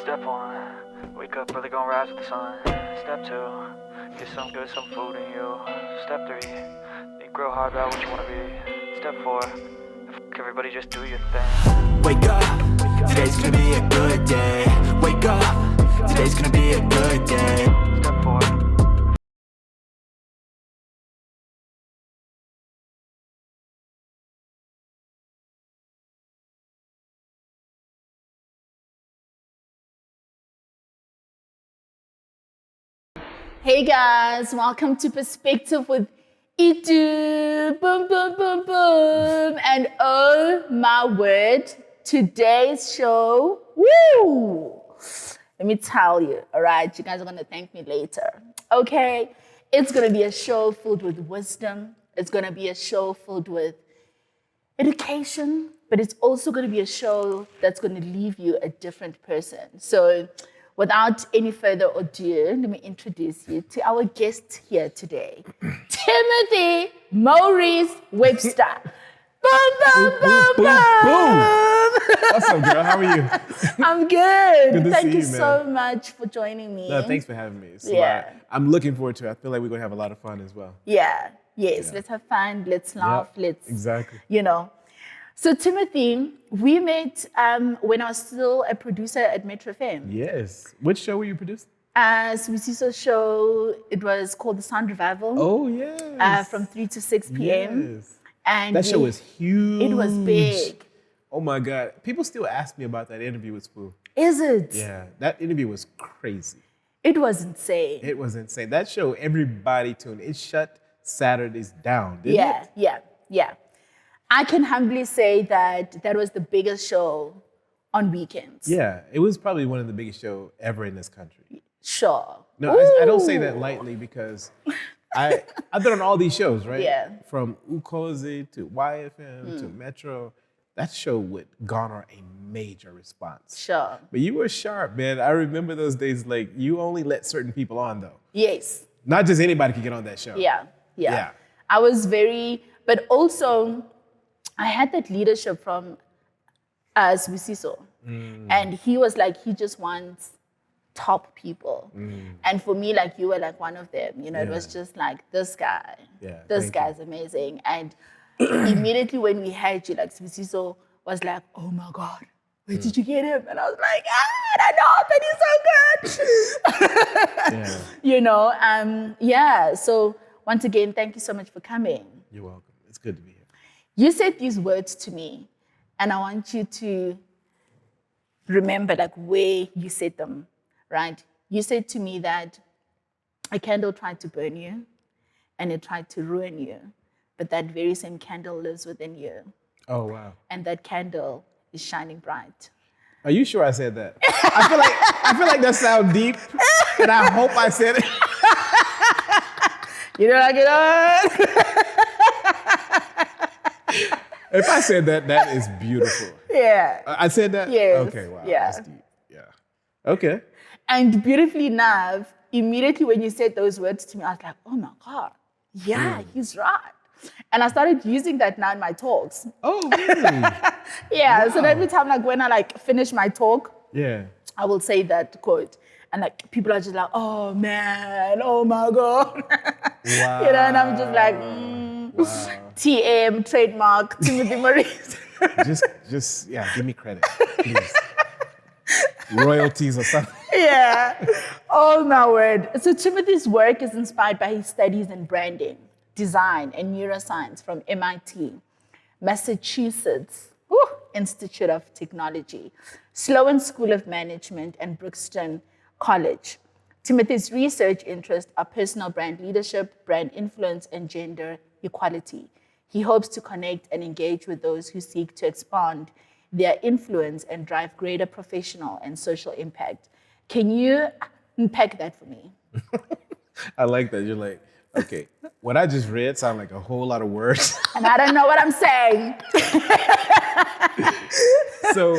Step one, wake up early, gonna rise with the sun. Step two, get some good, some food in you. Step three, think real hard about what you wanna be. Step four, everybody just do your thing. Wake up, today's gonna be a good day. Wake up, today's gonna be a good day. Step four. Hey guys, welcome to Perspective with Itu. Boom, boom, boom, boom. And oh my word, today's show, woo! Let me tell you, all right? You guys are gonna thank me later, okay? It's gonna be a show filled with wisdom. It's gonna be a show filled with education, but it's also gonna be a show that's gonna leave you a different person. So, without any further ado, let me introduce you to our guest here today, Timothy Maurice Webster. Boom, boom, boom, boom. What's up, girl? How are you? I'm good. Good to Thank see you you, so man. much for joining me. No, thanks for having me. It's Yeah. I'm looking forward to it. I feel like we're going to have a lot of fun as well. Yeah, yes, Yeah. let's have fun, let's laugh, let's, Exactly. you know. So Timothy, we met when I was still a producer at Metro FM. Yes. Which show were you producing? As we see so show, it was called The Sound Revival. Oh, yes. From 3 to 6 p.m. Yes. And That show was huge. It was big. Oh, my God. People still ask me about that interview with Spoo. Is it? Yeah. That interview was crazy. It was insane. It was insane. That show, everybody tuned. It shut Saturdays down, didn't it? Yeah. I can humbly say that that was the biggest show on weekends. Yeah. It was probably one of the biggest shows ever in this country. Sure. No, I don't say that lightly because I've been on all these shows, right? Yeah. From Ukozi to YFM to Metro. That show would garner a major response. Sure. But you were sharp, man. I remember those days, like, you only let certain people on, though. Yes. Not just anybody could get on that show. Yeah. I was very, but also I had that leadership from Sibisiso. And he was like, he just wants top people. And for me, like, you were like one of them. You know, it was just like, this guy, this guy's amazing. And immediately when we had you, like, Sibisiso was like, oh my God, where did you get him? And I was like, I don't know, but he's so good. You know, so once again, thank you so much for coming. You're welcome. It's good to be here. You said these words to me, and I want you to remember like where you said them, right? You said to me that a candle tried to burn you and it tried to ruin you, but that very same candle lives within you. Oh, wow. And that candle is shining bright. Are you sure I said that? I feel like that sounds deep, and I hope I said it. You know what I get on? If I said that, that is beautiful. Yeah. I said that? Yes. Okay, wow. Yeah. That's deep. Yeah. Okay. And beautifully enough, immediately when you said those words to me, I was like, oh my God, yeah, he's right. And I started using that now in my talks. Oh, really? Yeah, so every time like when I like finish my talk, Yeah. I will say that quote. And like people are just like, oh man, oh my God. Wow. You know, and I'm just like, Wow. TM, trademark, Timothy Maurice. Just, give me credit, please. Royalties or something. Yeah. Oh my word. So Timothy's work is inspired by his studies in branding, design, and neuroscience from MIT, Massachusetts Institute of Technology, Sloan School of Management, and Brookston College. Timothy's research interests are personal brand leadership, brand influence, and gender equality. He hopes to connect and engage with those who seek to expand their influence and drive greater professional and social impact. Can you unpack that for me? I like that. You're like, okay, what I just read sound like a whole lot of words. And I don't know what I'm saying. So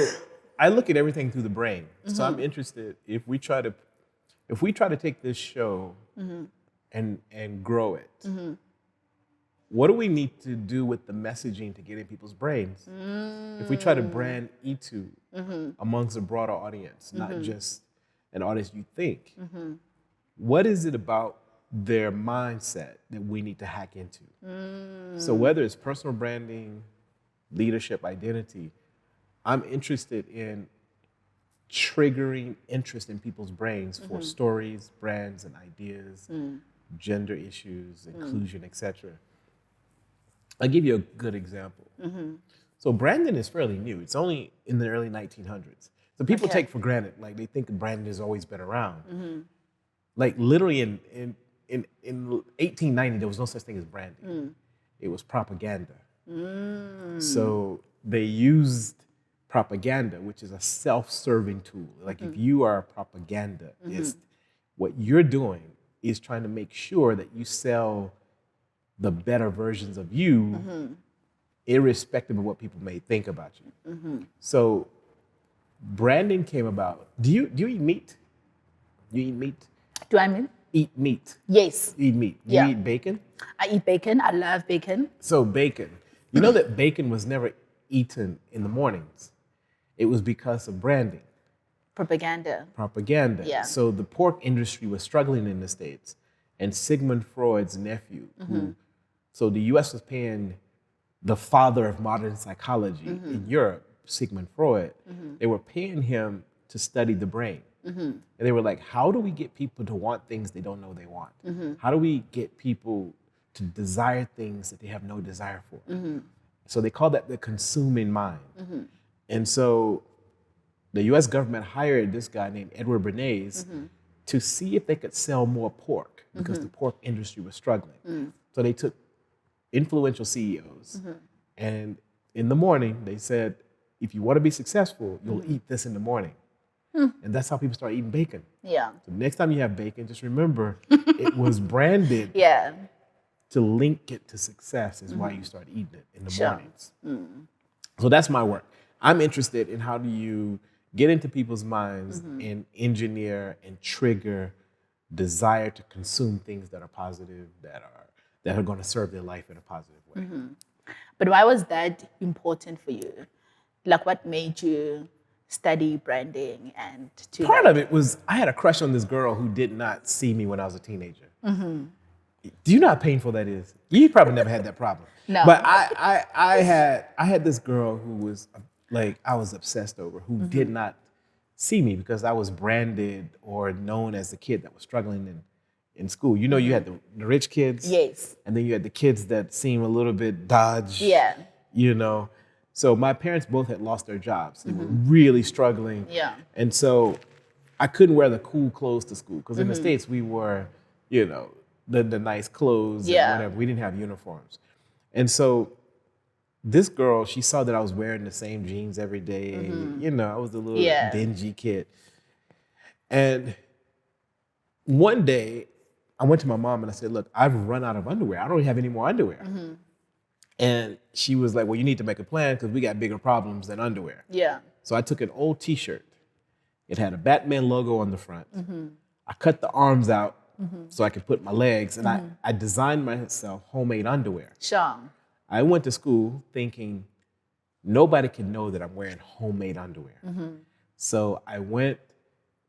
I look at everything through the brain. So I'm interested if we try to take this show and grow it. what do we need to do with the messaging to get in people's brains? If we try to brand E2 amongst a broader audience, not just an audience you think, what is it about their mindset that we need to hack into? So whether it's personal branding, leadership, identity, I'm interested in triggering interest in people's brains for stories, brands, and ideas, gender issues, inclusion, etc. I'll give you a good example. So branding is fairly new. It's only in the early 1900s. So people take for granted, like they think branding has always been around. Like literally in 1890, there was no such thing as branding. It was propaganda. So they used propaganda, which is a self-serving tool. Like if you are a propagandist, what you're doing is trying to make sure that you sell the better versions of you, irrespective of what people may think about you. So branding came about. Do you eat meat? You eat meat? Do I mean? Eat meat. Yes. Eat meat. Yeah. You eat bacon? I eat bacon. I love bacon. So bacon. You know that bacon was never eaten in the mornings. It was because of branding. Propaganda. Propaganda. Yeah. So the pork industry was struggling in the States. And Sigmund Freud's nephew, so the US was paying the father of modern psychology in Europe, Sigmund Freud, they were paying him to study the brain. And they were like, how do we get people to want things they don't know they want? How do we get people to desire things that they have no desire for? So they call that the consuming mind. And so the US government hired this guy named Edward Bernays to see if they could sell more pork because the pork industry was struggling. So they took influential CEOs and in the morning they said, if you want to be successful, you'll eat this in the morning. And that's how people start eating bacon. Yeah. So next time you have bacon, just remember it was branded Yeah. to link it to success is why you start eating it in the Sure. mornings. So that's my work. I'm interested in how do you get into people's minds and engineer and trigger desire to consume things that are positive, that are going to serve their life in a positive way. But why was that important for you? Like, what made you study branding and to Part of it was I had a crush on this girl who did not see me when I was a teenager. Do you know how painful that is? You probably never had that problem. No. But I had this girl who was like I was obsessed over, who did not see me because I was branded or known as the kid that was struggling in school. You know, you had the rich kids. Yes. And then you had the kids that seem a little bit dodge. Yeah. You know. So my parents both had lost their jobs. They were really struggling. Yeah. And so I couldn't wear the cool clothes to school because in the States we wore, you know, the nice clothes Yeah. and whatever. We didn't have uniforms. And so this girl, she saw that I was wearing the same jeans every day. You know, I was a little dingy kid. And one day I went to my mom and I said, look, I've run out of underwear. I don't have any more underwear. And she was like, well, you need to make a plan because we got bigger problems than underwear. Yeah. So I took an old t-shirt. It had a Batman logo on the front. I cut the arms out so I could put my legs. And I designed myself homemade underwear. Sure. I went to school thinking nobody can know that I'm wearing homemade underwear. So I went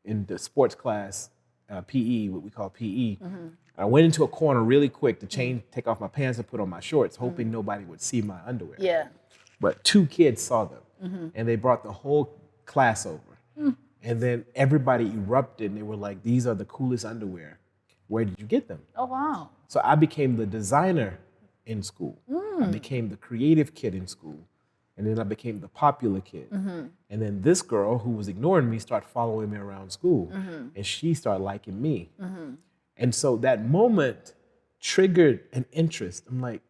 into sports class, PE, what we call PE. I went into a corner really quick to take off my pants and put on my shorts, hoping nobody would see my underwear. Yeah. But 2 kids saw them, and they brought the whole class over. And then everybody erupted, and they were like, these are the coolest underwear. Where did you get them? Oh, wow. So I became the designer in school. I became the creative kid in school. And then I became the popular kid. And then this girl who was ignoring me started following me around school. And she started liking me. And so that moment triggered an interest. I'm like,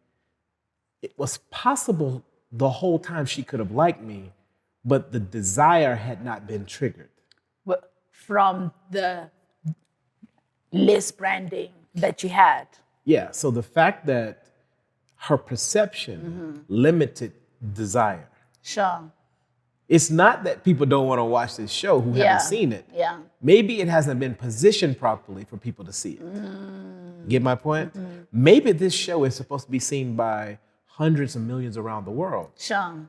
it was possible the whole time she could have liked me, but the desire had not been triggered. Well, from the less branding that you had. Yeah, so the fact that her perception limited desire. Sure. It's not that people don't want to watch this show who haven't seen it. Yeah. Maybe it hasn't been positioned properly for people to see it. Get my point? Maybe this show is supposed to be seen by hundreds of millions around the world. Sure.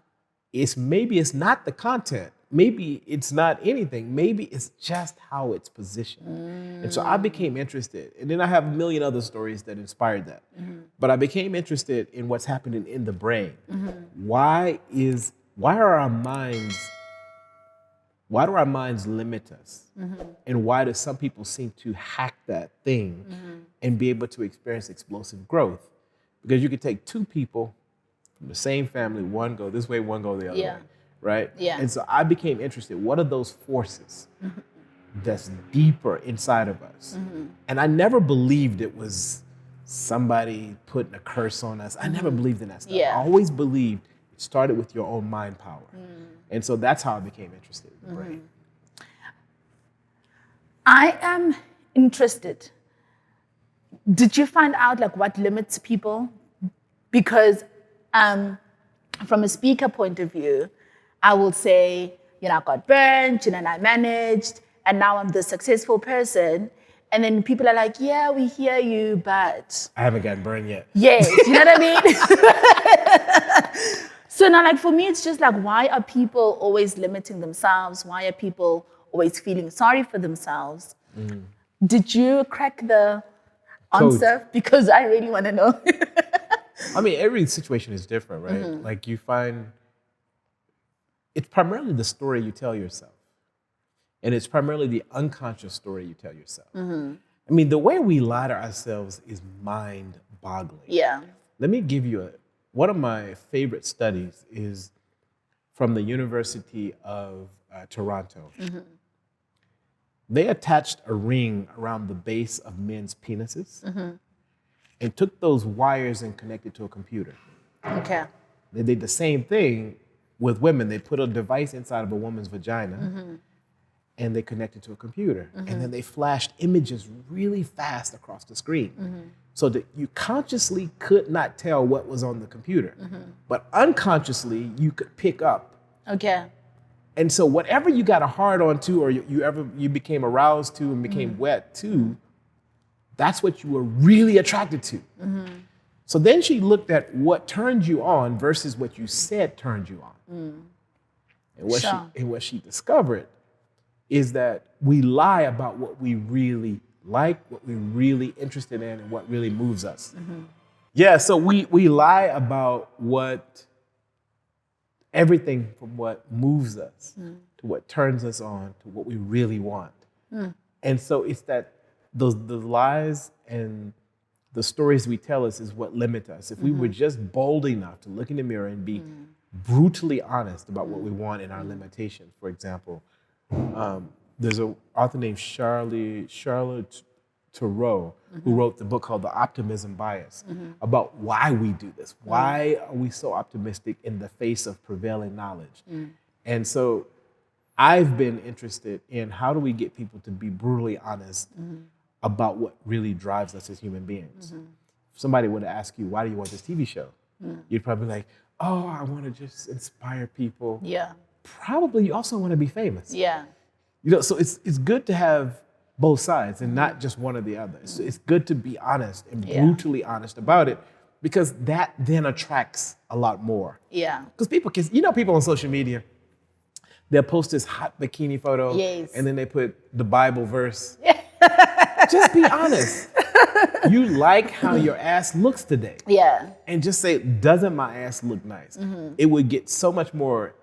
Maybe it's not the content. Maybe it's not anything. Maybe it's just how it's positioned. And so I became interested. And then I have a million other stories that inspired that. But I became interested in what's happening in the brain. Why are our minds, why do our minds limit us? And why do some people seem to hack that thing and be able to experience explosive growth? Because you could take two people from the same family, one go this way, one go the other way, right? Yeah. And so I became interested. What are those forces that's deeper inside of us? And I never believed it was somebody putting a curse on us. I never believed in that stuff. Yeah. I always believed it started with your own mind power. And so that's how I became interested in the brain. I am interested. Did you find out like what limits people? Because from a speaker point of view, I will say, you know, I got burnt, you know, and I managed, and now I'm the successful person. And then people are like, yeah, we hear you, but... I haven't gotten burned yet. Yes, you know what I mean? So now, like, for me, it's just like, why are people always limiting themselves? Why are people always feeling sorry for themselves? Did you crack the answer? Because I really want to know. I mean, every situation is different, right? Like you find, it's primarily the story you tell yourself. And it's primarily the unconscious story you tell yourself. I mean, the way we lie to ourselves is mind-boggling. Yeah. Let me give you one of my favorite studies is from the University of Toronto. They attached a ring around the base of men's penises and took those wires and connected to a computer. Okay. They did the same thing with women. They put a device inside of a woman's vagina and they connected to a computer. And then they flashed images really fast across the screen so that you consciously could not tell what was on the computer. But unconsciously, you could pick up. Okay. And so whatever you got a hard on to or you became aroused to and became wet to, that's what you were really attracted to. So then she looked at what turned you on versus what you said turned you on. And what she discovered is that we lie about what we really like, what we're really interested in, and what really moves us. Yeah, so we lie about everything from what moves us to what turns us on to what we really want. And so it's that the lies and the stories we tell us is what limit us. If we were just bold enough to look in the mirror and be brutally honest about what we want and our limitations. For example, there's an author named Charlotte Thoreau who wrote the book called The Optimism Bias about why we do this. Why are we so optimistic in the face of prevailing knowledge? And so I've been interested in how do we get people to be brutally honest about what really drives us as human beings. If somebody would ask you, why do you want this TV show? You'd probably be like, oh, I want to just inspire people. Yeah. Probably you also want to be famous. Yeah. You know, so it's good to have both sides and not just one or the other. So it's good to be honest and brutally honest about it because that then attracts a lot more. Yeah. Because people on social media, they'll post this hot bikini photo and then they put the Bible verse. Just be honest. You like how your ass looks today. Yeah. And just say, doesn't my ass look nice? It would get so much more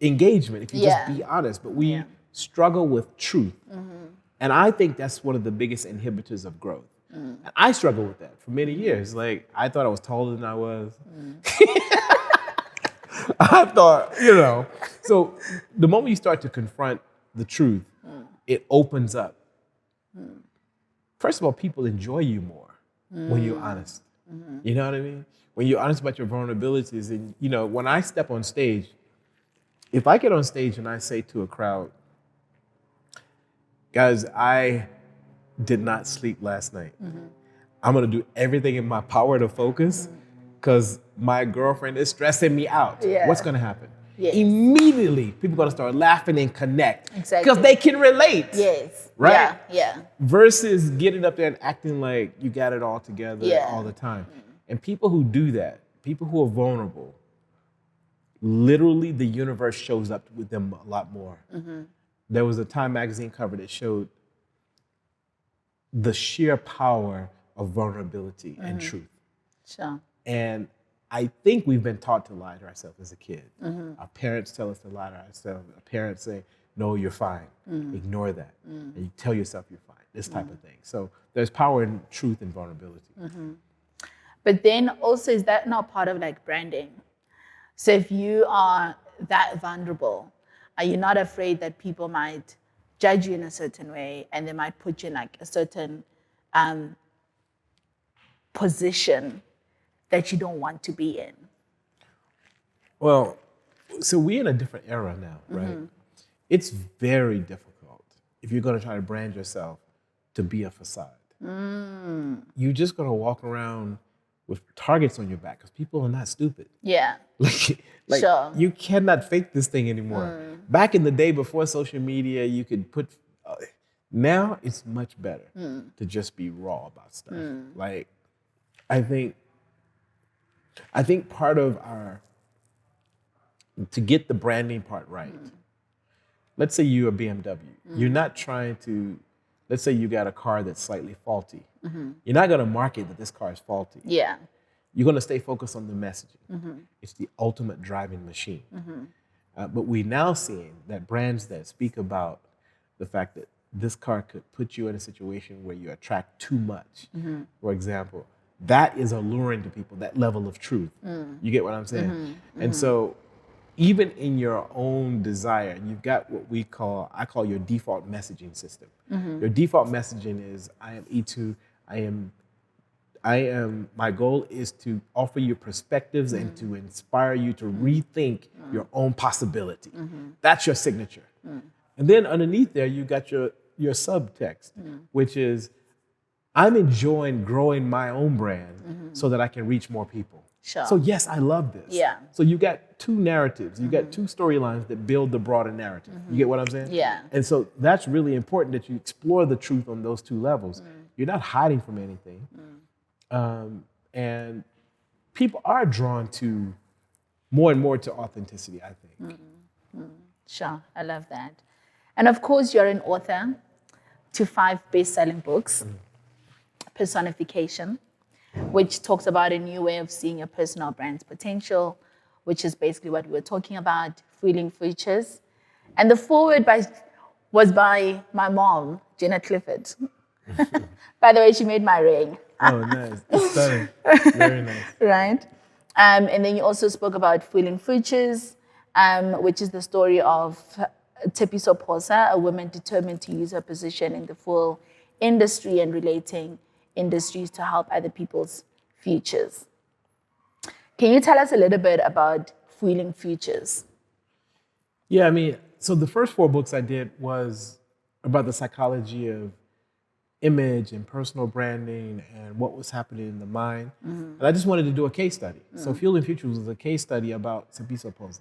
engagement if you just be honest. But we struggle with truth. And I think that's one of the biggest inhibitors of growth. And I struggled with that for many years. Like, I thought I was taller than I was. I thought, so the moment you start to confront the truth, it opens up. First of all, people enjoy you more when you're honest. You know what I mean? When you're honest about your vulnerabilities. And, when I step on stage, if I get on stage and I say to a crowd, guys, I did not sleep last night. I'm going to do everything in my power to focus because my girlfriend is stressing me out. What's going to happen? Yes. immediately people are going to start laughing and connect. Exactly. Because they can relate. Yes. Right? Yeah. Versus getting up there and acting like you got it all together Yeah. all the time. And people who do that, people who are vulnerable, literally the universe shows up with them a lot more. There was a Time magazine cover that showed the sheer power of vulnerability and truth. Sure. And I think we've been taught to lie to ourselves as a kid. Our parents tell us to lie to ourselves. Our parents say, no, you're fine. Ignore that. And you tell yourself you're fine, this type of thing. So there's power in truth and vulnerability. But then also, is that not part of like branding? So if you are that vulnerable, are you not afraid that people might judge you in a certain way and they might put you in like a certain position that you don't want to be in? Well, so we're in a different era now, right? It's very difficult if you're going to try to brand yourself to be a facade. You're just going to walk around with targets on your back because people are not stupid. Yeah. Like Sure. you cannot fake this thing anymore. Back in the day before social media, you could put. Now it's much better to just be raw about stuff. Like, I think part of to get the branding part right. Let's say you're a BMW. You're not trying to. Let's say you got a car that's slightly faulty. You're not going to market that this car is faulty. Yeah. You're going to stay focused on the messaging. It's the ultimate driving machine. But we're now seeing that brands that speak about the fact that this car could put you in a situation where you attract too much. For example, that is alluring to people, that level of truth. You get what I'm saying? And so even in your own desire, you've got what I call your default messaging system. Your default messaging is, I am E2, my goal is to offer you perspectives and to inspire you to rethink your own possibility. That's your signature. And then underneath there, you got your subtext, which is, I'm enjoying growing my own brand so that I can reach more people. Sure. So yes, I love this. Yeah. So you got two narratives, you got two storylines that build the broader narrative. You get what I'm saying? Yeah. And so that's really important that you explore the truth on those two levels. You're not hiding from anything. And people are drawn to more and more to authenticity, I think. Sure, I love that. And of course, you're an author to 5 best-selling books, Personification, which talks about a new way of seeing your personal brand's potential, which is basically what we were talking about, Feeling Futures. And the foreword was by my mom, Jenna Clifford. By the way, she made my ring. Oh, nice. It's stunning. Very nice. Right? And then you also spoke about Feeling Futures, which is the story of Tepiso Posa, a woman determined to use her position in the full industry and relating industries to help other people's futures. Can you tell us a little bit about Feeling Futures? Yeah, I mean, so the first 4 books I did was about the psychology of image and personal branding and what was happening in the mind. And I just wanted to do a case study. So Feeling Futures was a case study about Tepiso Posa,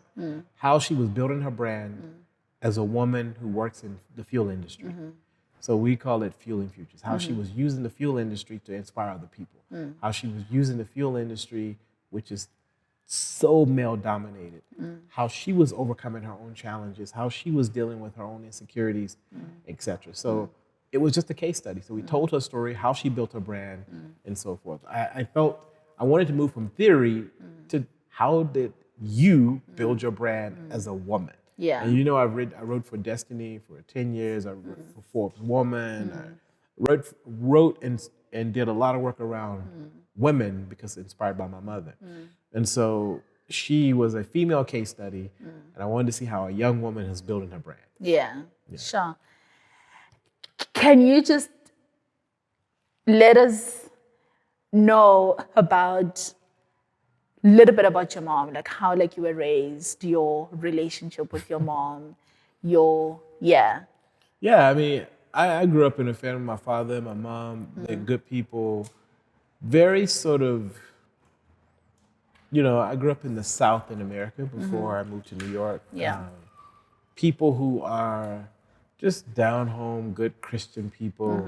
how she was building her brand as a woman who works in the fuel industry. So we call it Fueling Futures, how she was using the fuel industry to inspire other people, how she was using the fuel industry, which is so male-dominated, how she was overcoming her own challenges, how she was dealing with her own insecurities, etc. So it was just a case study. So we told her story, how she built her brand, and so forth. I felt I wanted to move from theory to how did you build your brand as a woman? Yeah. And you know, I wrote for Destiny for 10 years. I wrote for Forbes Woman. I wrote and did a lot of work around women because inspired by my mother. And so she was a female case study, and I wanted to see how a young woman is building her brand. Yeah, sure. Can you just let us know about a little bit about your mom, like how like you were raised, your relationship with your mom, Yeah, I mean, I grew up in a family, my father and my mom, they're good people, very sort of, you know, I grew up in the South in America before I moved to New York. Yeah. People who are just down home, good Christian people,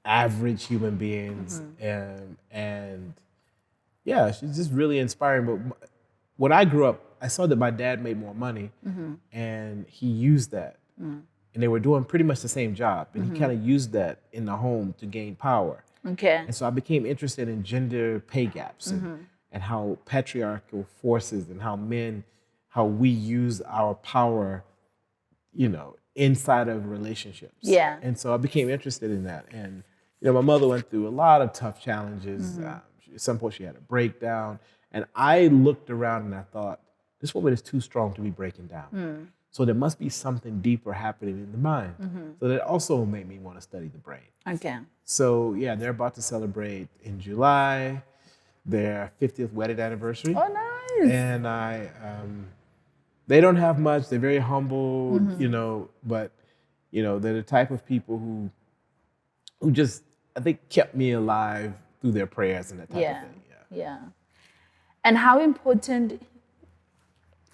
average human beings, and yeah, she's just really inspiring. But when I grew up, I saw that my dad made more money, and he used that, and they were doing pretty much the same job, and he kind of used that in the home to gain power. Okay. And so I became interested in gender pay gaps and how patriarchal forces and how we use our power, you know, inside of relationships. Yeah. And so I became interested in that. And, you know, my mother went through a lot of tough challenges. At some point she had a breakdown. And I looked around and I thought, this woman is too strong to be breaking down. So there must be something deeper happening in the mind. So that also made me want to study the brain. Okay. So yeah, they're about to celebrate in July their 50th wedding anniversary. Oh, nice. And they don't have much. They're very humble, you know, but you know, they're the type of people who just, I think, kept me alive through their prayers and that type of thing. Yeah. And how important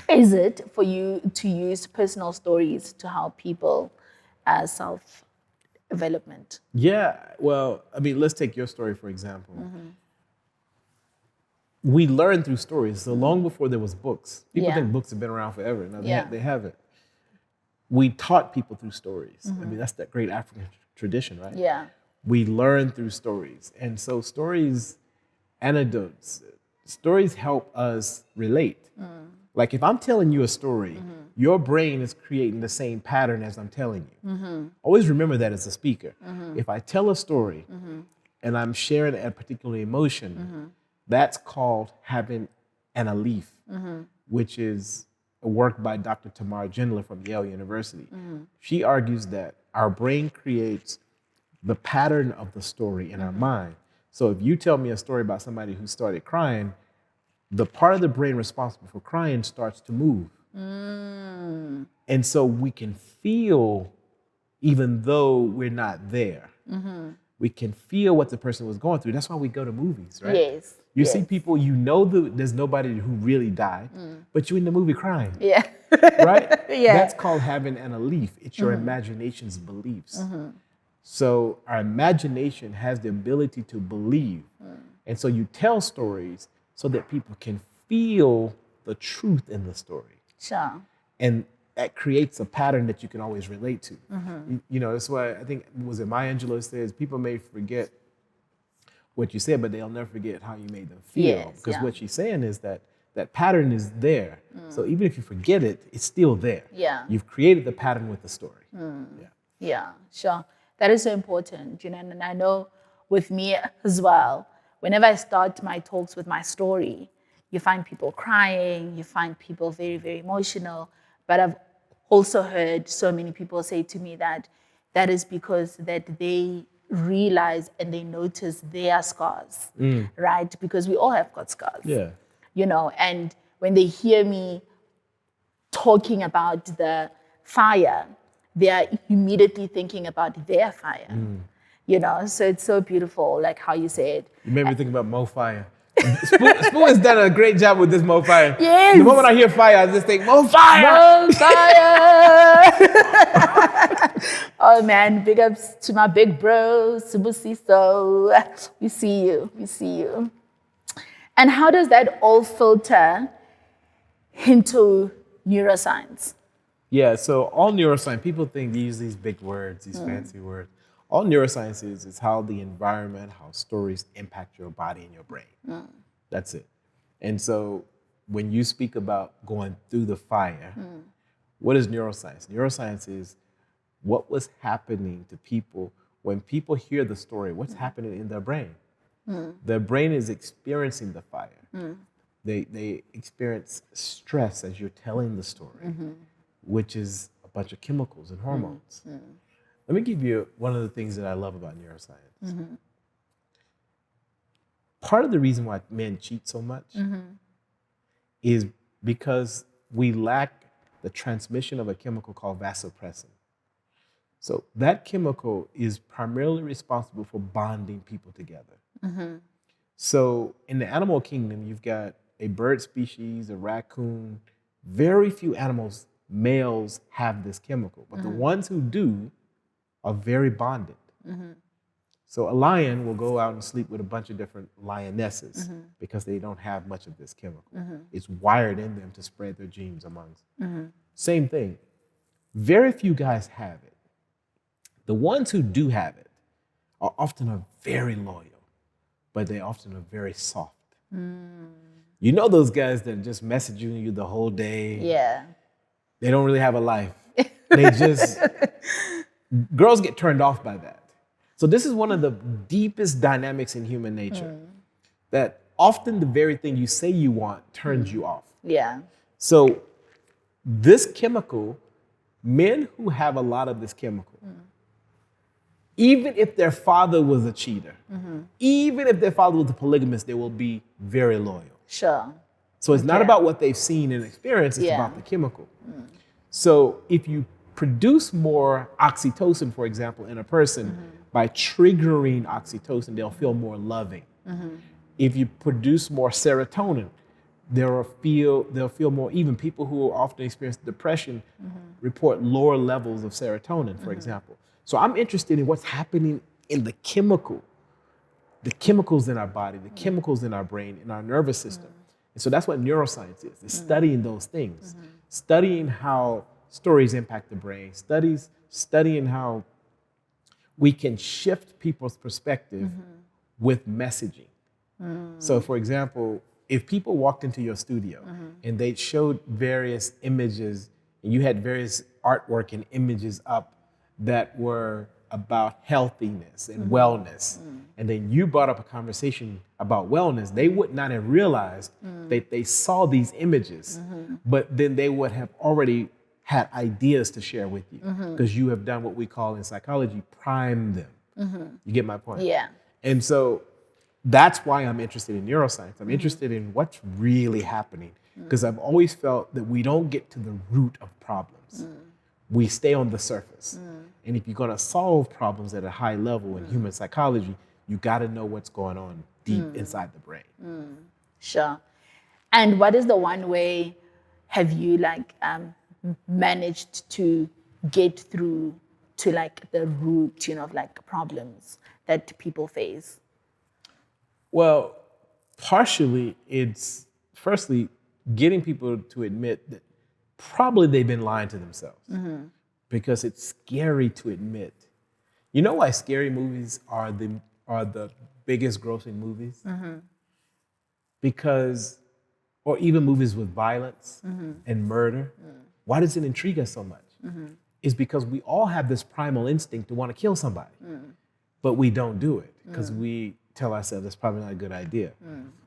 is it for you to use personal stories to help people as self-development? Yeah, well, I mean, let's take your story, for example. We learn through stories. So long before there was books, people think books have been around forever. No, they haven't. We taught people through stories. I mean, that's that great African tradition, right? Yeah. We learn through stories. And so stories, anecdotes, stories help us relate. Like if I'm telling you a story, your brain is creating the same pattern as I'm telling you. Always remember that as a speaker. If I tell a story and I'm sharing a particular emotion, that's called having an alif, which is a work by Dr. Tamar Gendler from Yale University. She argues that our brain creates the pattern of the story in our mind. So if you tell me a story about somebody who started crying, the part of the brain responsible for crying starts to move. And so we can feel, even though we're not there, we can feel what the person was going through. That's why we go to movies, right? Yes. You see people, you know there's nobody who really died, but you're in the movie crying, Yeah. right? Yeah. That's called having an alif. It's your imagination's beliefs. So our imagination has the ability to believe. And so you tell stories so that people can feel the truth in the story. Sure. And that creates a pattern that you can always relate to. You know, that's why I think, was it Maya Angelou says, people may forget what you said, but they'll never forget how you made them feel. Yes, Because yeah. what she's saying is that that pattern is there. So even if you forget it, it's still there. Yeah. You've created the pattern with the story. Yeah, sure. That is so important, you know, and I know with me as well, whenever I start my talks with my story, you find people crying, you find people very, very emotional, but I've also heard so many people say to me that that is because that they realize and they notice their scars, right? Because we all have got scars, Yeah. you know, and when they hear me talking about the fire, they are immediately thinking about their fire, you know, so it's so beautiful, like how you said. You made me think about Mo Fire. Spoo has done a great job with this Mo Fire. Yes. The moment I hear fire, I just think, Mo Fire! Oh, fire! Oh man, big ups to my big bro, Sibusiso. We see you, we see you. And how does that all filter into neuroscience? Yeah, so all neuroscience, people think they use these big words, these fancy words. All neuroscience is how the environment, how stories impact your body and your brain. That's it. And so when you speak about going through the fire, what is neuroscience? Neuroscience is what was happening to people when people hear the story, what's happening in their brain. Their brain is experiencing the fire. They experience stress as you're telling the story, which is a bunch of chemicals and hormones. Let me give you one of the things that I love about neuroscience. Part of the reason why men cheat so much is because we lack the transmission of a chemical called vasopressin. So that chemical is primarily responsible for bonding people together. So in the animal kingdom, you've got a bird species, a raccoon, very few animals, males, have this chemical. But the ones who do are very bonded. So a lion will go out and sleep with a bunch of different lionesses because they don't have much of this chemical. It's wired in them to spread their genes amongst. Same thing. Very few guys have it. The ones who do have it are often very loyal, but they often are very soft. You know those guys that just messaging you the whole day. Yeah. They don't really have a life. They just, girls get turned off by that. So this is one of the deepest dynamics in human nature, that often the very thing you say you want turns you off. Yeah. So this chemical, men who have a lot of this chemical, even if their father was a cheater, even if their father was a polygamist, they will be very loyal. Sure. So it's not about what they've seen and experienced, it's about the chemical. So if you produce more oxytocin, for example, in a person, by triggering oxytocin, they'll feel more loving. If you produce more serotonin, they'll feel more even. People who often experience depression report lower levels of serotonin, for example. So I'm interested in what's happening in the chemicals in our body, the chemicals in our brain, in our nervous system. And so that's what neuroscience is. It's studying those things, studying how stories impact the brain, studying how we can shift people's perspective with messaging. So for example, if people walked into your studio and they showed various images and you had various artwork and images up that were about healthiness and wellness, and then you brought up a conversation about wellness, they would not have realized that they saw these images, but then they would have already had ideas to share with you because you have done what we call in psychology, prime them. You get my point? Yeah. And so that's why I'm interested in neuroscience. I'm interested in what's really happening because I've always felt that we don't get to the root of problems. We stay on the surface. And if you're going to solve problems at a high level in human psychology, you got to know what's going on deep inside the brain. Sure. And what is the one way have you managed to get through to the root, of problems that people face? Well, partially it's firstly getting people to admit that probably they've been lying to themselves because it's scary to admit. You know why scary movies are the biggest grossing movies? Because, or even movies with violence and murder. Why does it intrigue us so much? It's because we all have this primal instinct to want to kill somebody, but we don't do it because we tell ourselves it's probably not a good idea.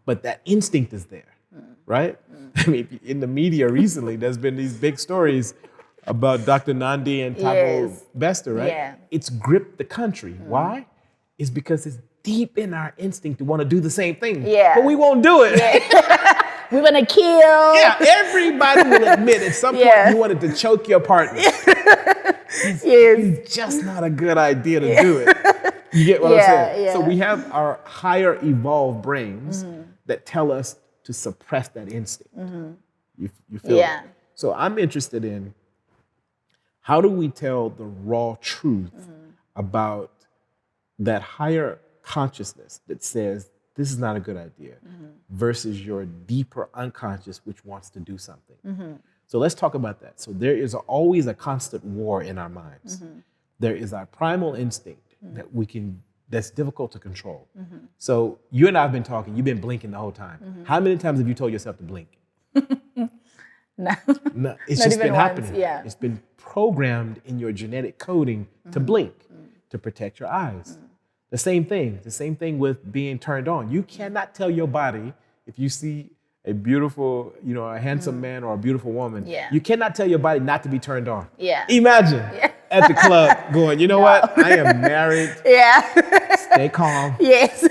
But that instinct is there, right? I mean, in the media recently, there's been these big stories about Dr. Nandi and Thabo Bester, right? Yeah. It's gripped the country. Why? It's because it's deep in our instinct to want to do the same thing, but we won't do it. We want to kill. Yeah, everybody will admit at some point you wanted to choke your partner. It's just not a good idea to do it. You get what I'm saying? Yeah. So we have our higher evolved brains that tell us to suppress that instinct. You feel it? So I'm interested in how do we tell the raw truth about that higher consciousness that says this is not a good idea versus your deeper unconscious which wants to do something. So let's talk about that. So there is always a constant war in our minds. There is our primal instinct that's difficult to control. So you and I have been talking, you've been blinking the whole time. How many times have you told yourself to blink? No, it's not just been even once, happening. yeah. It's been programmed in your genetic coding to blink, to protect your eyes. The same thing with being turned on. You cannot tell your body if you see a beautiful, a handsome man or a beautiful woman, you cannot tell your body not to be turned on. Imagine at the club going, you know what? I am married. Stay calm. Yes.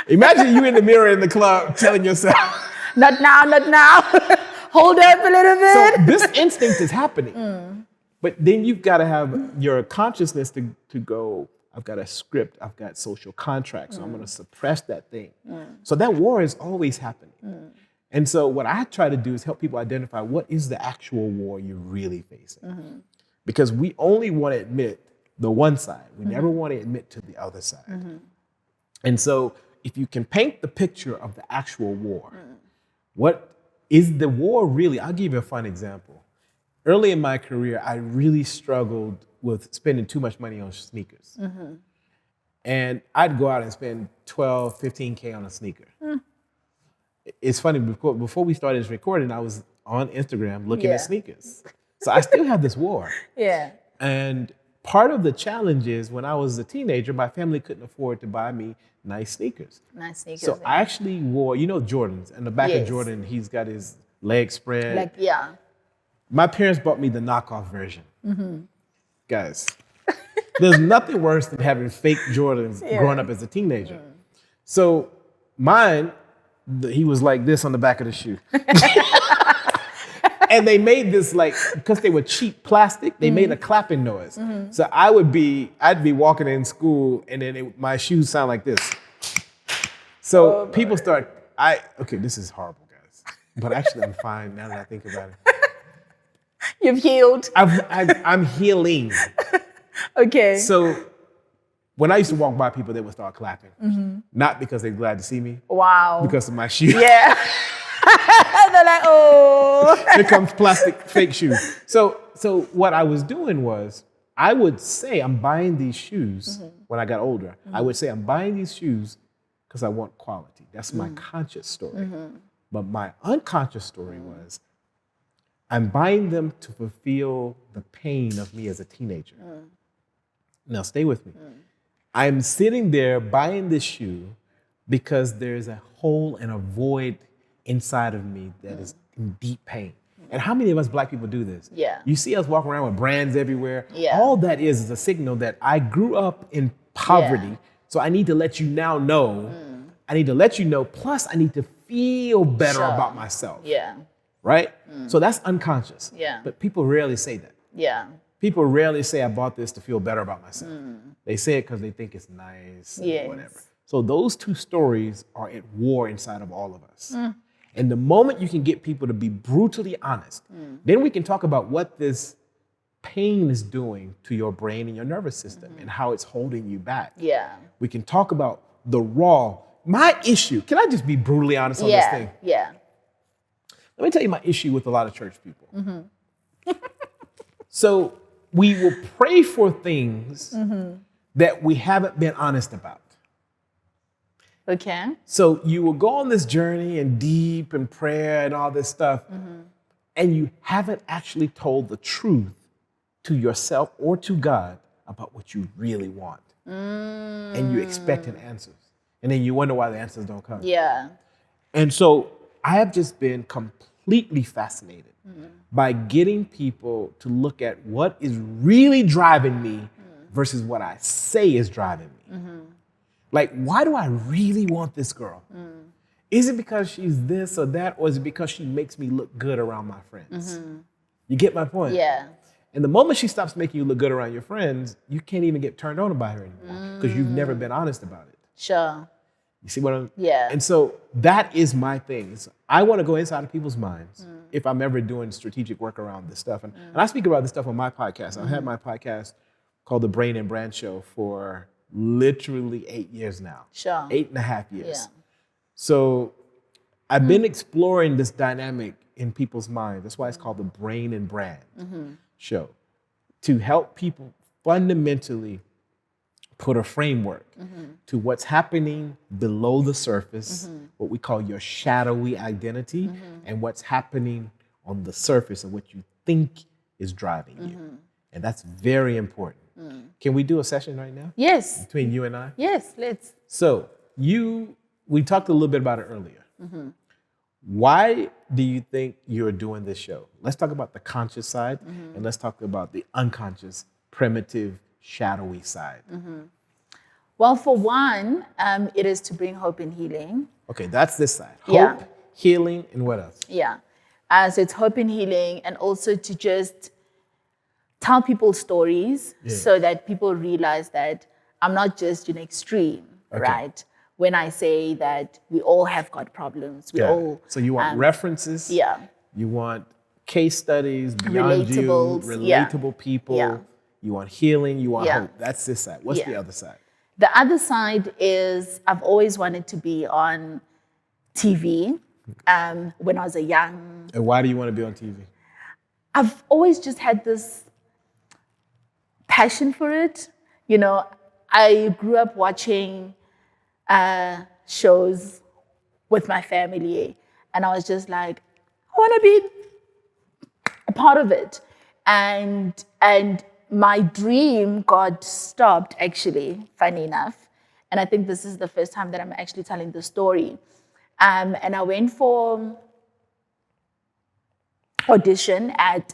Imagine you in the mirror in the club telling yourself. Not now, not now. Hold up a little bit. So this instinct is happening. But then you've got to have your consciousness to go, I've got a script, I've got social contracts, so I'm going to suppress that thing. So that war is always happening. And so what I try to do is help people identify what is the actual war you're really facing. Because we only want to admit the one side. We never want to admit to the other side. And so if you can paint the picture of the actual war, what is the war really? I'll give you a fun example. Early in my career, I really struggled with spending too much money on sneakers. And I'd go out and spend 12, 15K on a sneaker. It's funny, before we started this recording, I was on Instagram looking at sneakers. So I still have this war. Yeah. And part of the challenge is when I was a teenager, my family couldn't afford to buy me nice sneakers. Nice sneakers. So I actually wore, Jordans. In the back of Jordan, he's got his legs spread. Like, yeah. My parents bought me the knockoff version. Guys, there's nothing worse than having fake Jordans growing up as a teenager. So mine, he was like this on the back of the shoe. And they made this because they were cheap plastic, they made a clapping noise. So I'd be walking in school and then my shoes sound like this. So people okay, this is horrible, guys. But actually I'm fine now that I think about it. You've healed. I'm healing. Okay. So when I used to walk by people, they would start clapping. Not because they're glad to see me. Wow. Because of my shoes. Yeah. They're like, oh. Here comes plastic fake shoes. So what I was doing was, I would say I'm buying these shoes when I got older. I would say I'm buying these shoes because I want quality. That's my conscious story. But my unconscious story was, I'm buying them to fulfill the pain of me as a teenager. Now stay with me. I'm sitting there buying this shoe because there's a hole and a void inside of me that is in deep pain. And how many of us black people do this? Yeah. You see us walking around with brands everywhere. Yeah. All that is a signal that I grew up in poverty. So I need to let you now know. I need to let you know, plus I need to feel better about myself. Yeah. Right? So that's unconscious. Yeah. But people rarely say that. Yeah. People rarely say, I bought this to feel better about myself. They say it because they think it's nice Yes. or whatever. So those two stories are at war inside of all of us. And the moment you can get people to be brutally honest, then we can talk about what this pain is doing to your brain and your nervous system and how it's holding you back. Yeah. We can talk about the raw. My issue, can I just be brutally honest on this thing? Yeah. Let me tell you my issue with a lot of church people. So we will pray for things that we haven't been honest about. Okay. So you will go on this journey and deep in prayer and all this stuff, and you haven't actually told the truth to yourself or to God about what you really want. And you expected answers. And then you wonder why the answers don't come. Yeah. And so I have just been completely fascinated by getting people to look at what is really driving me versus what I say is driving me. Like, why do I really want this girl? Is it because she's this or that, or is it because she makes me look good around my friends? You get my point? Yeah. And the moment she stops making you look good around your friends, you can't even get turned on by her anymore because you've never been honest about it. Sure. You see what I'm? Yeah. And so that is my thing. I want to go inside of people's minds if I'm ever doing strategic work around this stuff. And I speak about this stuff on my podcast. I've had my podcast called The Brain and Brand Show for literally 8 years now. Sure. 8.5 years. Yeah. So I've been exploring this dynamic in people's minds. That's why it's called The Brain and Brand Show, to help people fundamentally put a framework to what's happening below the surface, what we call your shadowy identity, and what's happening on the surface of what you think is driving you. And that's very important. Can we do a session right now? Yes. Between you and I? Yes, let's. So we talked a little bit about it earlier. Why do you think you're doing this show? Let's talk about the conscious side, and let's talk about the unconscious, primitive, shadowy side. Well, for one, it is to bring hope and healing. Okay, that's this side. Hope, Yeah. healing, and what else? Yeah. So it's hope and healing, and also to just tell people stories so that people realize that I'm not just extreme, Okay. right? when I say that we all have got problems. We all. So you want references. Yeah. You want case studies beyond Relatables, relatable people. Yeah. You want healing. You want Yeah. hope. That's this side. What's Yeah. the other side? The other side is I've always wanted to be on TV. When I was a young, And why do you want to be on TV? I've always just had this passion for it. You know, I grew up watching shows with my family, and I was just like, I want to be a part of it. And my dream got stopped, actually, funny enough. And I think this is the first time that I'm actually telling the story. And I went for audition at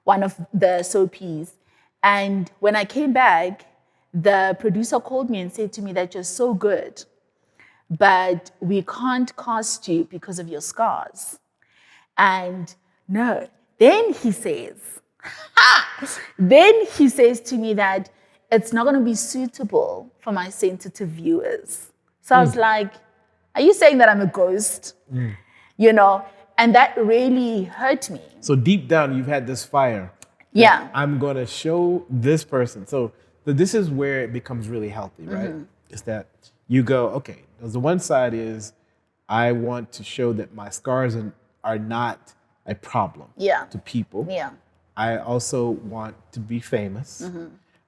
one of the soapies. And when I came back, the producer called me and said to me that you're so good, but we can't cast you because of your scars. And no, then he says to me that it's not going to be suitable for my sensitive viewers. So I was like, are you saying that I'm a ghost? You know, and that really hurt me. So deep down, you've had this fire. Yeah. I'm going to show this person. So this is where it becomes really healthy, right? Is that you go, okay, the one side is I want to show that my scars are not a problem to people. Yeah. I also want to be famous.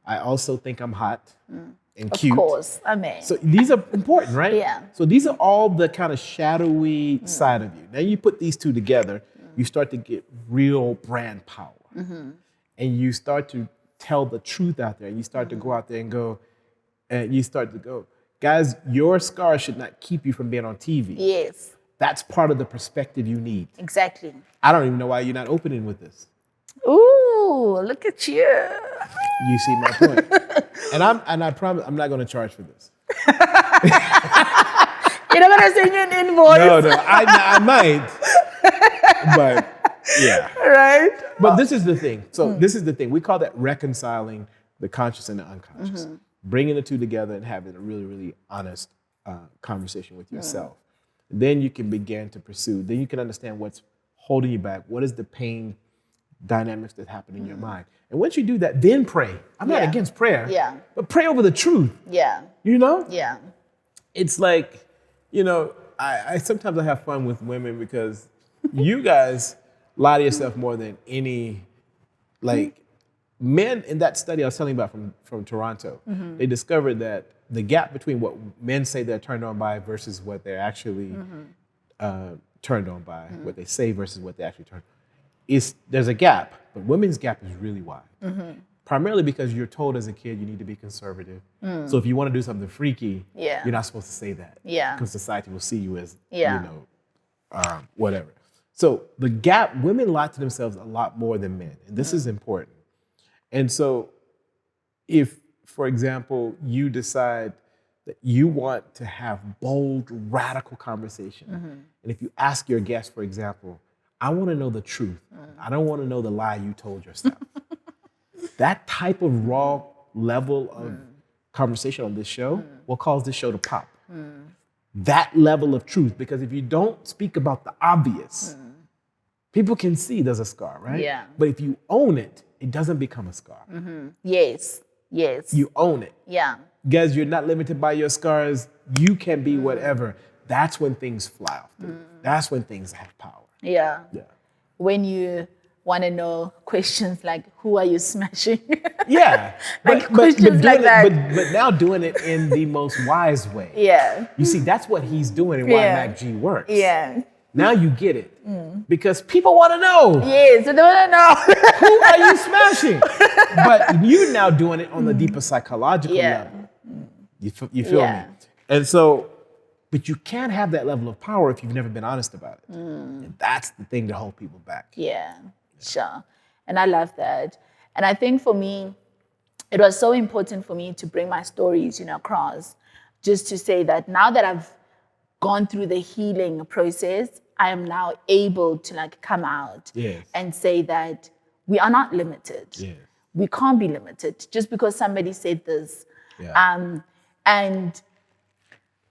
I also think I'm hot and cute. Of course, I mean. So these are important, right? Yeah. So these are all the kind of shadowy side of you. Now you put these two together, you start to get real brand power. And you start to tell the truth out there. And you start to go out there and go, guys, your scars should not keep you from being on TV. Yes. That's part of the perspective you need. Exactly. I don't even know why you're not opening with this. Ooh, look at you. You see my point. And I promise I'm not going to charge for this. You're not going to send you an invoice? No, I might. But yeah. Right? But this is the thing. So this is the thing. We call that reconciling the conscious and the unconscious. Bringing the two together and having a really, really honest conversation with yourself. Then you can begin to pursue. Then you can understand what's holding you back. What is the pain dynamics that happen in your mind? And once you do that, then pray. I'm not against prayer. Yeah. But pray over the truth. Yeah. You know? Yeah. It's like, you know, I sometimes I have fun with women because you guys lie to yourself more than any, like, men in that study I was telling you about from Toronto, they discovered that the gap between what men say they're turned on by versus what they're actually turned on by, what they say versus what they actually turn on, there's a gap, but women's gap is really wide. Primarily because you're told as a kid you need to be conservative. So if you want to do something freaky, you're not supposed to say that. Because society will see you as, you know, whatever. So the gap, women lie to themselves a lot more than men. And this is important. And so if, for example, you decide that you want to have bold, radical conversation, and if you ask your guest, for example, I want to know the truth. I don't want to know the lie you told yourself. That type of raw level of conversation on this show will cause this show to pop. That level of truth, because if you don't speak about the obvious, people can see there's a scar, right? Yeah. But if you own it, it doesn't become a scar. Yes. Yes. You own it. Yeah. Guys, you're not limited by your scars. You can be whatever. That's when things fly off. That's when things have power. Yeah. Yeah. When you want to know questions like, who are you smashing? Yeah. Like questions like that. But now doing it in the most wise way. Yeah. You see, that's what he's doing and why MacG works. Yeah. Now you get it. Because people want to know. Yeah, so they want to know. Who are you smashing? But you're now doing it on the deeper psychological level. You feel me? And so, but you can't have that level of power if you've never been honest about it. And that's the thing to hold people back. Yeah, sure. And I love that. And I think for me, it was so important for me to bring my stories, across, just to say that now that I've gone through the healing process, I am now able to come out and say that we are not limited. We can't be limited just because somebody said this. And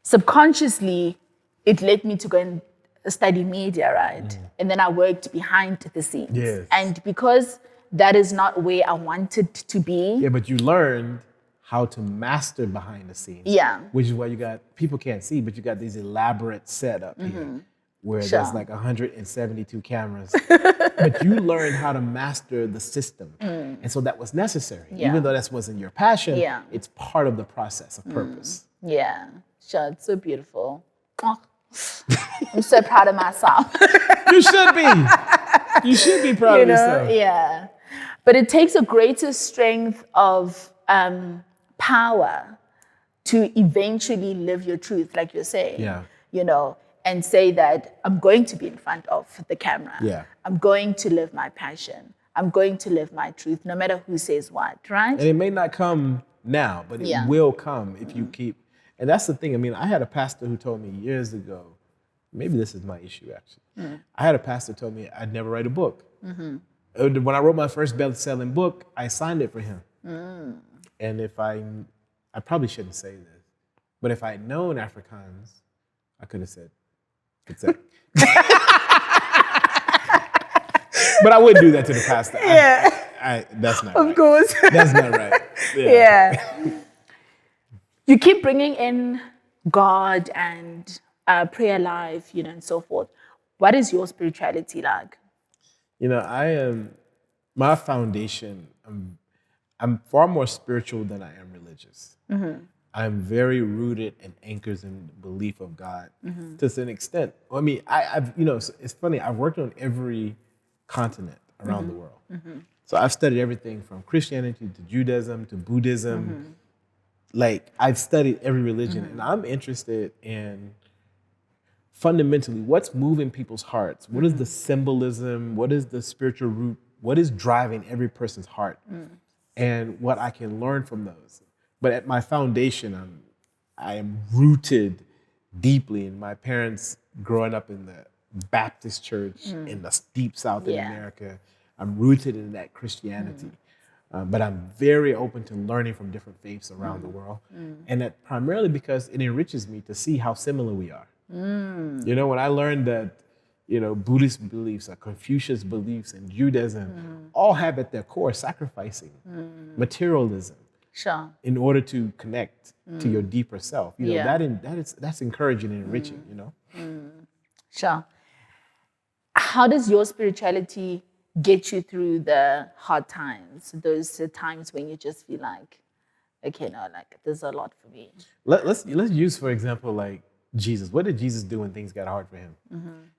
subconsciously, it led me to go and study media, right? And then I worked behind the scenes. Yes. And because that is not where I wanted to be. Yeah, but you learned how to master behind the scenes. Yeah. Which is why you got, people can't see, but you got these elaborate setup here where Sure. there's like 172 cameras. But you learned how to master the system. And so that was necessary. Yeah. Even though that wasn't your passion, Yeah. it's part of the process of purpose. Yeah, sure, it's so beautiful. Oh, I'm so proud of myself. You should be. You should be proud of yourself. Yeah. But it takes a greater strength of power to eventually live your truth, like you're saying. Yeah. You know, and say that I'm going to be in front of the camera. Yeah. I'm going to live my passion. I'm going to live my truth, no matter who says what, right? And it may not come now, but it Yeah. will come if you keep. And that's the thing. I mean, I had a pastor who told me years ago, maybe this is my issue actually. I had a pastor who told me I'd never write a book. When I wrote my first best-selling book, I signed it for him. And if I probably shouldn't say this, but if I had known Afrikaans, I could have said, but I wouldn't do that to the pastor. Yeah. That's not Of right. course. That's not right. Yeah. You keep bringing in God and prayer life, you know, and so forth. What is your spirituality like? You know, I am, my foundation, I'm far more spiritual than I am religious. I'm very rooted and anchors in the belief of God to an extent. I mean, I've, you know, it's funny, I've worked on every continent around the world. So I've studied everything from Christianity to Judaism to Buddhism. Like, I've studied every religion, and I'm interested in fundamentally what's moving people's hearts. What is the symbolism? What is the spiritual root? What is driving every person's heart? And what I can learn from those. But at my foundation, I am rooted deeply in my parents growing up in the Baptist church in the deep South in America. I'm rooted in that Christianity. But I'm very open to learning from different faiths around the world. And that primarily because it enriches me to see how similar we are. You know, when I learned that, you know, Buddhist beliefs or Confucius beliefs and Judaism all have at their core sacrificing, materialism, Sure. in order to connect to your deeper self. You know, that's encouraging and enriching, you know? Sure. How does your spirituality get you through the hard times, those times when you just feel like, okay, no, like there's a lot for me? Let's use, for example, like Jesus. What did Jesus do when things got hard for him?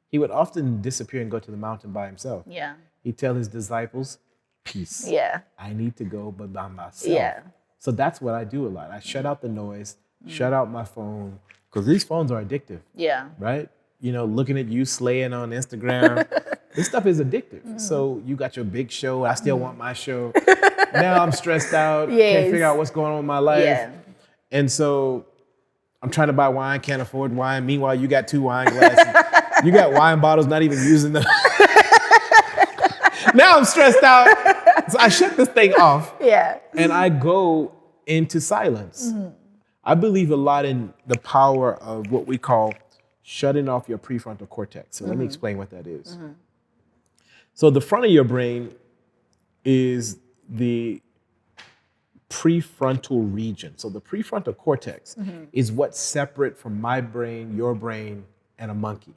He would often disappear and go to the mountain by himself. Yeah. He'd tell his disciples, peace. Yeah. I need to go but by myself. Yeah. So that's what I do a lot. I shut out the noise, shut out my phone, because these phones are addictive, Yeah. right? You know, looking at you slaying on Instagram, this stuff is addictive. So you got your big show, I still want my show. Now I'm stressed out, can't Yes. figure out what's going on in my life. Yeah. And so I'm trying to buy wine, can't afford wine. Meanwhile, you got 2 wine glasses. You got wine bottles, not even using them. Now I'm stressed out. So I shut this thing off. Yeah. And I go into silence. I believe a lot in the power of what we call shutting off your prefrontal cortex. So let me explain what that is. So the front of your brain is the prefrontal region. So the prefrontal cortex is what's separate from my brain, your brain, and a monkey.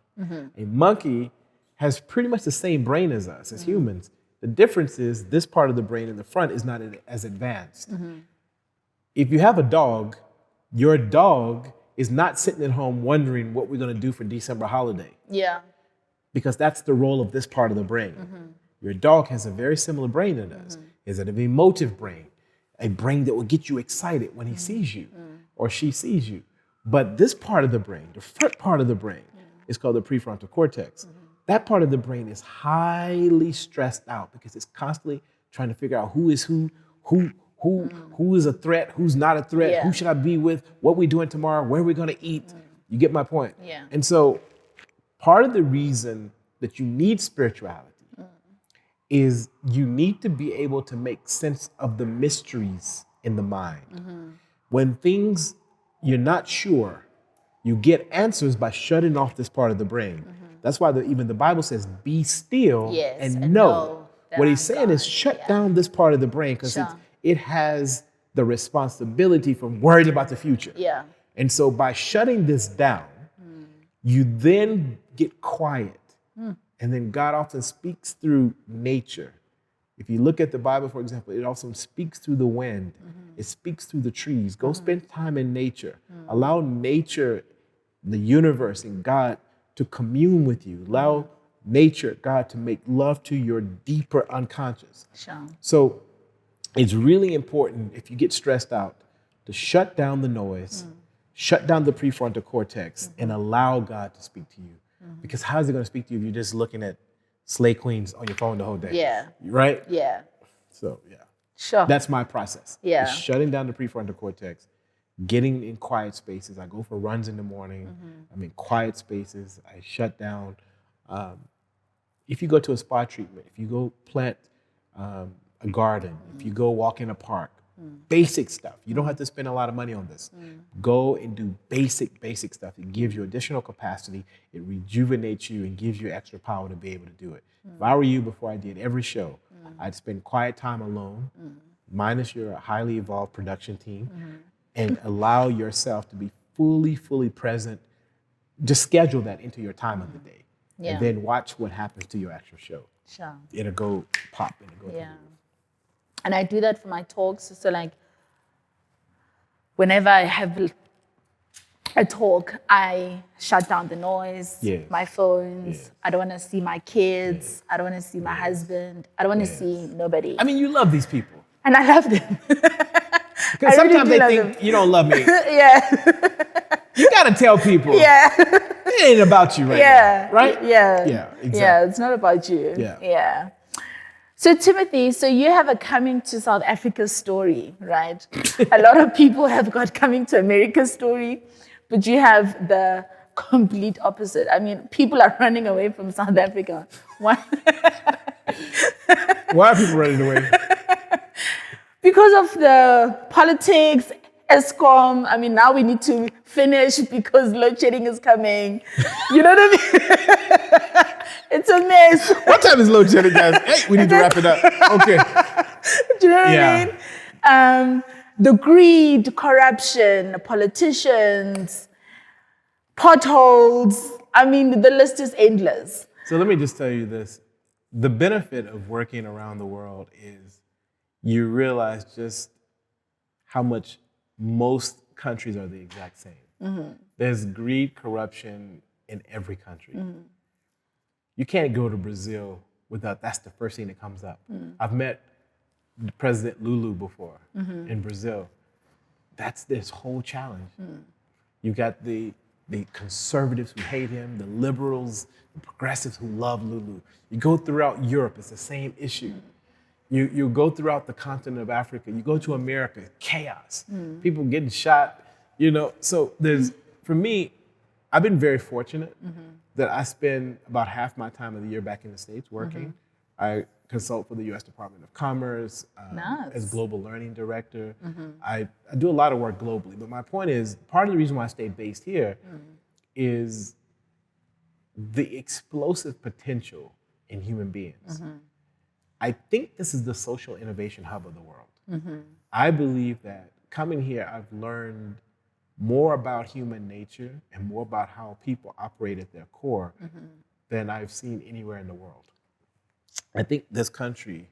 A monkey has pretty much the same brain as us, as humans. The difference is this part of the brain in the front is not as advanced. If you have a dog, your dog is not sitting at home wondering what we're going to do for December holiday, Yeah. because that's the role of this part of the brain. Your dog has a very similar brain than us. It's an emotive brain, a brain that will get you excited when he sees you or she sees you. But this part of the brain, the front part of the brain, is called the prefrontal cortex. That part of the brain is highly stressed out because it's constantly trying to figure out who is who is a threat, who's not a threat, Yeah. who should I be with, what we doing tomorrow, where we gonna eat. You get my point? Yeah. And so part of the reason that you need spirituality is you need to be able to make sense of the mysteries in the mind. When things you're not sure, You get answers by shutting off this part of the brain. That's why even the Bible says, be still Yes, and know. that What I'm he's saying is God. shut down this part of the brain because Sure. it has the responsibility from worrying about the future. Yeah. And so by shutting this down, you then get quiet. And then God often speaks through nature. If you look at the Bible, for example, it also speaks through the wind. It speaks through the trees. Go spend time in nature. Allow nature, the universe, and God to commune with you. Allow nature, God, to make love to your deeper unconscious. Sure. So it's really important if you get stressed out to shut down the noise, shut down the prefrontal cortex, and allow God to speak to you. Because how is he going to speak to you if you're just looking at Slay Queens on your phone the whole day? Yeah. Right? Yeah. So, yeah. Sure. That's my process. Yeah. Is shutting down the prefrontal cortex, getting in quiet spaces. I go for runs in the morning. I'm in quiet spaces. I shut down. If you go to a spa treatment, if you go plant a garden, if you go walk in a park, basic stuff. You don't have to spend a lot of money on this. Go and do basic stuff. It gives you additional capacity. It rejuvenates you and gives you extra power to be able to do it. If I were you, before I did every show, I'd spend quiet time alone, minus your highly evolved production team, and allow yourself to be fully present. Just schedule that into your time of the day. Yeah. And then watch what happens to your actual show. Sure. It'll go pop. It'll go Yeah. And I do that for my talks. So like, whenever I have a talk, I shut down the noise, Yes. my phones. Yes. I don't want to see my kids. I don't want to see my husband. I don't want to see nobody. I mean, you love these people. And I love them. Because I really sometimes do they love think them. you don't love me. Yeah. You gotta tell people. Yeah. It ain't about you right Yeah. now. Right? Yeah. Yeah, exactly. Yeah, it's not about you. Yeah. Yeah. So Timothy, so you have a coming to South Africa story, right? A lot of people have got coming to America story, but you have the complete opposite. I mean, people are running away from South Africa. Why? Why are people running away? Because of the politics, ESCOM. I mean, now we need to finish because load shedding is coming. You know what I mean? It's a mess. What time is load shedding, guys? Hey, we need to wrap it up. Okay. Do you know what Yeah. I mean? The greed, corruption, politicians, potholes. I mean, the list is endless. So let me just tell you this. The benefit of working around the world is you realize just how much most countries are the exact same. There's greed, corruption in every country. You can't go to Brazil without, that's the first thing that comes up. I've met President Lulu before in Brazil. That's this whole challenge. You've got the conservatives who hate him, the liberals, the progressives who love Lulu. You go throughout Europe, it's the same issue. You go throughout the continent of Africa, you go to America, chaos. People getting shot, you know. So for me, I've been very fortunate that I spend about half my time of the year back in the States working. I consult for the U.S. Department of Commerce Nice. as Global Learning Director. I do a lot of work globally, but my point is, part of the reason why I stayed based here is the explosive potential in human beings. I think this is the social innovation hub of the world. I believe that coming here, I've learned more about human nature and more about how people operate at their core than I've seen anywhere in the world. I think this country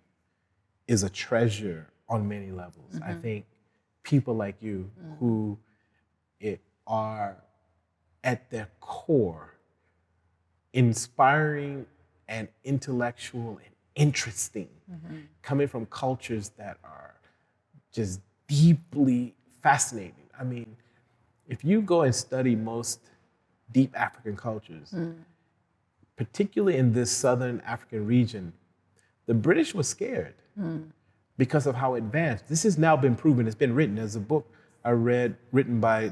is a treasure on many levels. I think people like you who are at their core inspiring and intellectual and interesting, coming from cultures that are just deeply fascinating. I mean, if you go and study most deep African cultures, particularly in this southern African region, the British were scared because of how advanced. This has now been proven. It's been written. There's a book I read written by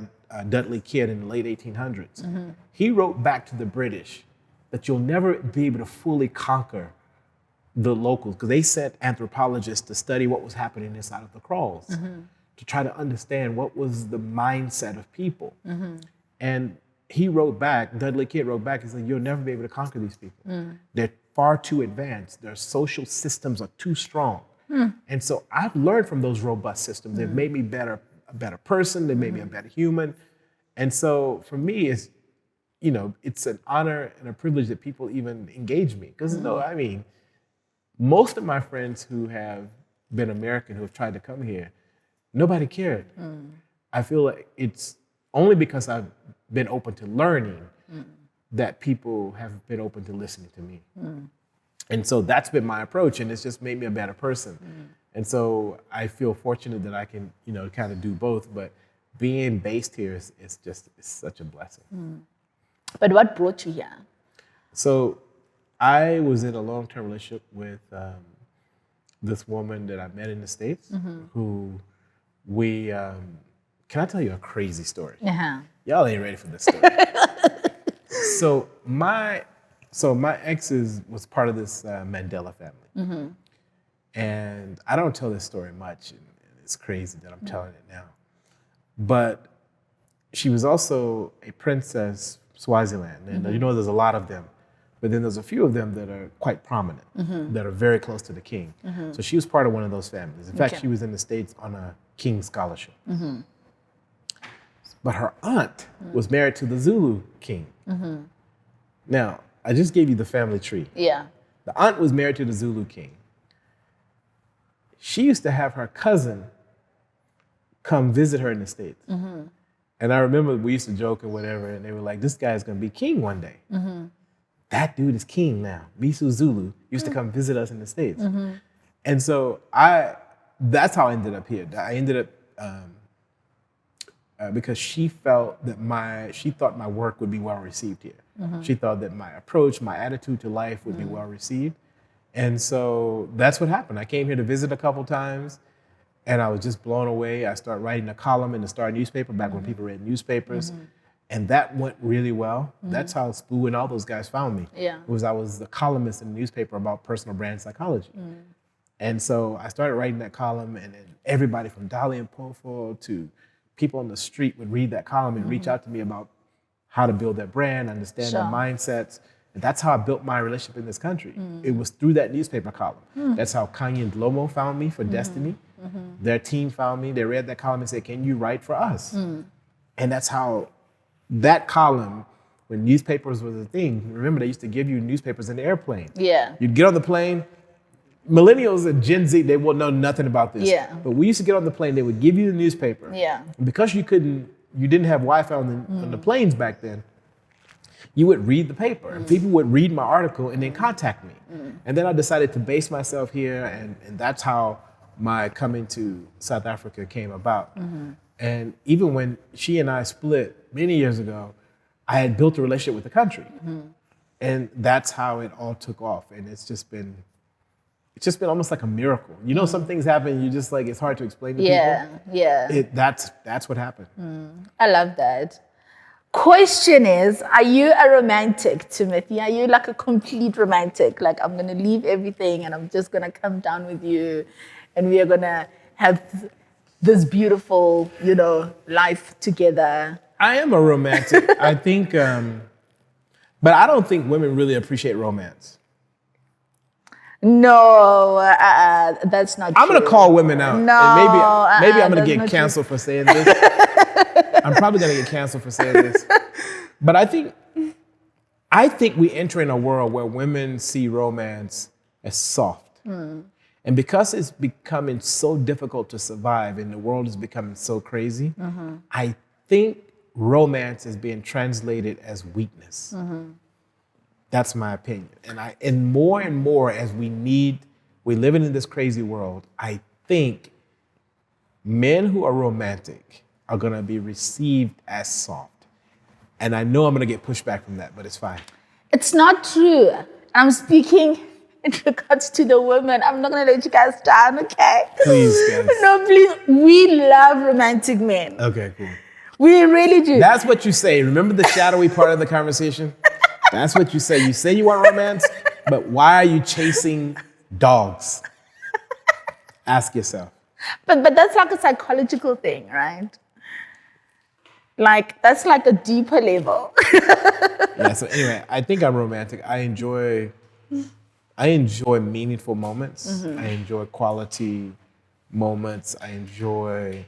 Dudley Kidd in the late 1800s. He wrote back to the British that you'll never be able to fully conquer the locals, because they sent anthropologists to study what was happening inside of the kraals, to try to understand what was the mindset of people. And he wrote back, Dudley Kidd wrote back, he said, you'll never be able to conquer these people. They're far too advanced. Their social systems are too strong. And so I've learned from those robust systems. They've made me a better person. They made me a better human. And so for me, it's, you know, it's an honor and a privilege that people even engage me. Because no, I mean, most of my friends who have been American, who have tried to come here, nobody cared. I feel like it's only because I've been open to learning that people have been open to listening to me. And so that's been my approach, and it's just made me a better person. And so I feel fortunate that I can, you know, kind of do both, but being based here is it's such a blessing. But what brought you here? So I was in a long-term relationship with this woman that I met in the States, who we, can I tell you a crazy story? Y'all ain't ready for this story. So my ex was part of this Mandela family. And I don't tell this story much, and it's crazy that I'm telling it now. But she was also a princess Swaziland, and you know there's a lot of them, but then there's a few of them that are quite prominent, that are very close to the king. So she was part of one of those families. In fact, she was in the States on a king scholarship. But her aunt was married to the Zulu king. Now, I just gave you the family tree. Yeah. The aunt was married to the Zulu king. She used to have her cousin come visit her in the States. And I remember we used to joke or whatever, and they were like, this guy's gonna be king one day. That dude is king now. Bisu Zulu used to come visit us in the States. And so that's how I ended up here. I ended up, because she felt that she thought my work would be well received here. She thought that my approach, my attitude to life would be well received. And so that's what happened. I came here to visit a couple times, and I was just blown away. I started writing a column in the Star newspaper back when people read newspapers. And that went really well. That's how Spoo and all those guys found me. I was a columnist in the newspaper about personal brand psychology. And so I started writing that column, and then everybody from Dali and Pofo to people on the street would read that column and reach out to me about how to build their brand, understand their mindsets. And that's how I built my relationship in this country. It was through that newspaper column. That's how Kanye and Lomo found me for Destiny. Their team found me. They read that column and said, can you write for us? And that's how that column, when newspapers was a thing, remember they used to give you newspapers in the airplane. You'd get on the plane. Millennials and Gen Z, they will know nothing about this. But we used to get on the plane, they would give you the newspaper. And because you didn't have Wi-Fi on the planes back then, you would read the paper, and people would read my article and then contact me. And then I decided to base myself here, and that's how my coming to South Africa came about. And even when she and I split many years ago, I had built a relationship with the country. And that's how it all took off. And it's just been almost like a miracle. You know, some things happen, you just like, it's hard to explain to people. That's what happened. I love that. Question is, are you a romantic, Timothy? Are you like a complete romantic? Like, I'm going to leave everything and I'm just going to come down with you and we are going to have this beautiful, you know, life together? I am a romantic. I think, but I don't think women really appreciate romance. No, that's not true. I'm going to call women out. No, and maybe I'm going to get canceled for saying this. I'm probably going to get canceled for saying this. But I think we enter in a world where women see romance as soft. And because it's becoming so difficult to survive and the world is becoming so crazy, I think romance is being translated as weakness. That's my opinion. And more as we're living in this crazy world, I think men who are romantic are gonna be received as soft. And I know I'm gonna get pushback from that, but it's fine. It's not true. I'm speaking in regards to the women. I'm not gonna let you guys down, okay? Please, guys. No, please. We love romantic men. Okay, cool. We really do. That's what you say. Remember the shadowy part of the conversation? That's what you say. You say you want romance, but why are you chasing dogs? Ask yourself. But that's like a psychological thing, right? Like, that's like a deeper level. Yeah, so anyway, I think I'm romantic. I enjoy meaningful moments. I enjoy quality moments. I enjoy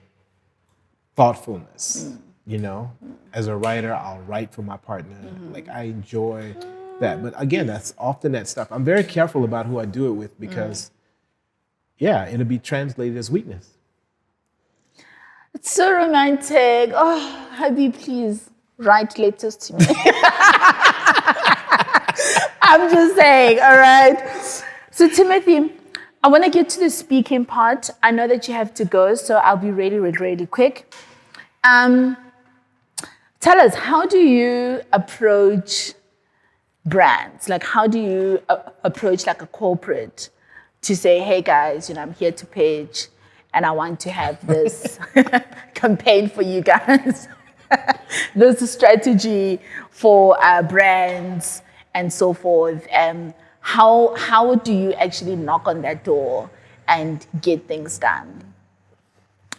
thoughtfulness. You know, as a writer, I'll write for my partner. Like, I enjoy that. But again, that's often that stuff. I'm very careful about who I do it with because, yeah, it'll be translated as weakness. It's so romantic. Oh, Habi, please write letters to me. I'm just saying, all right? So, Timothy, I want to get to the speaking part. I know that you have to go, so I'll be really, really, really quick. Tell us, how do you approach brands? Like, how do you approach like a corporate to say, hey guys, I'm here to pitch and I want to have this campaign for you guys. This strategy for brands and so forth. How do you actually knock on that door and get things done?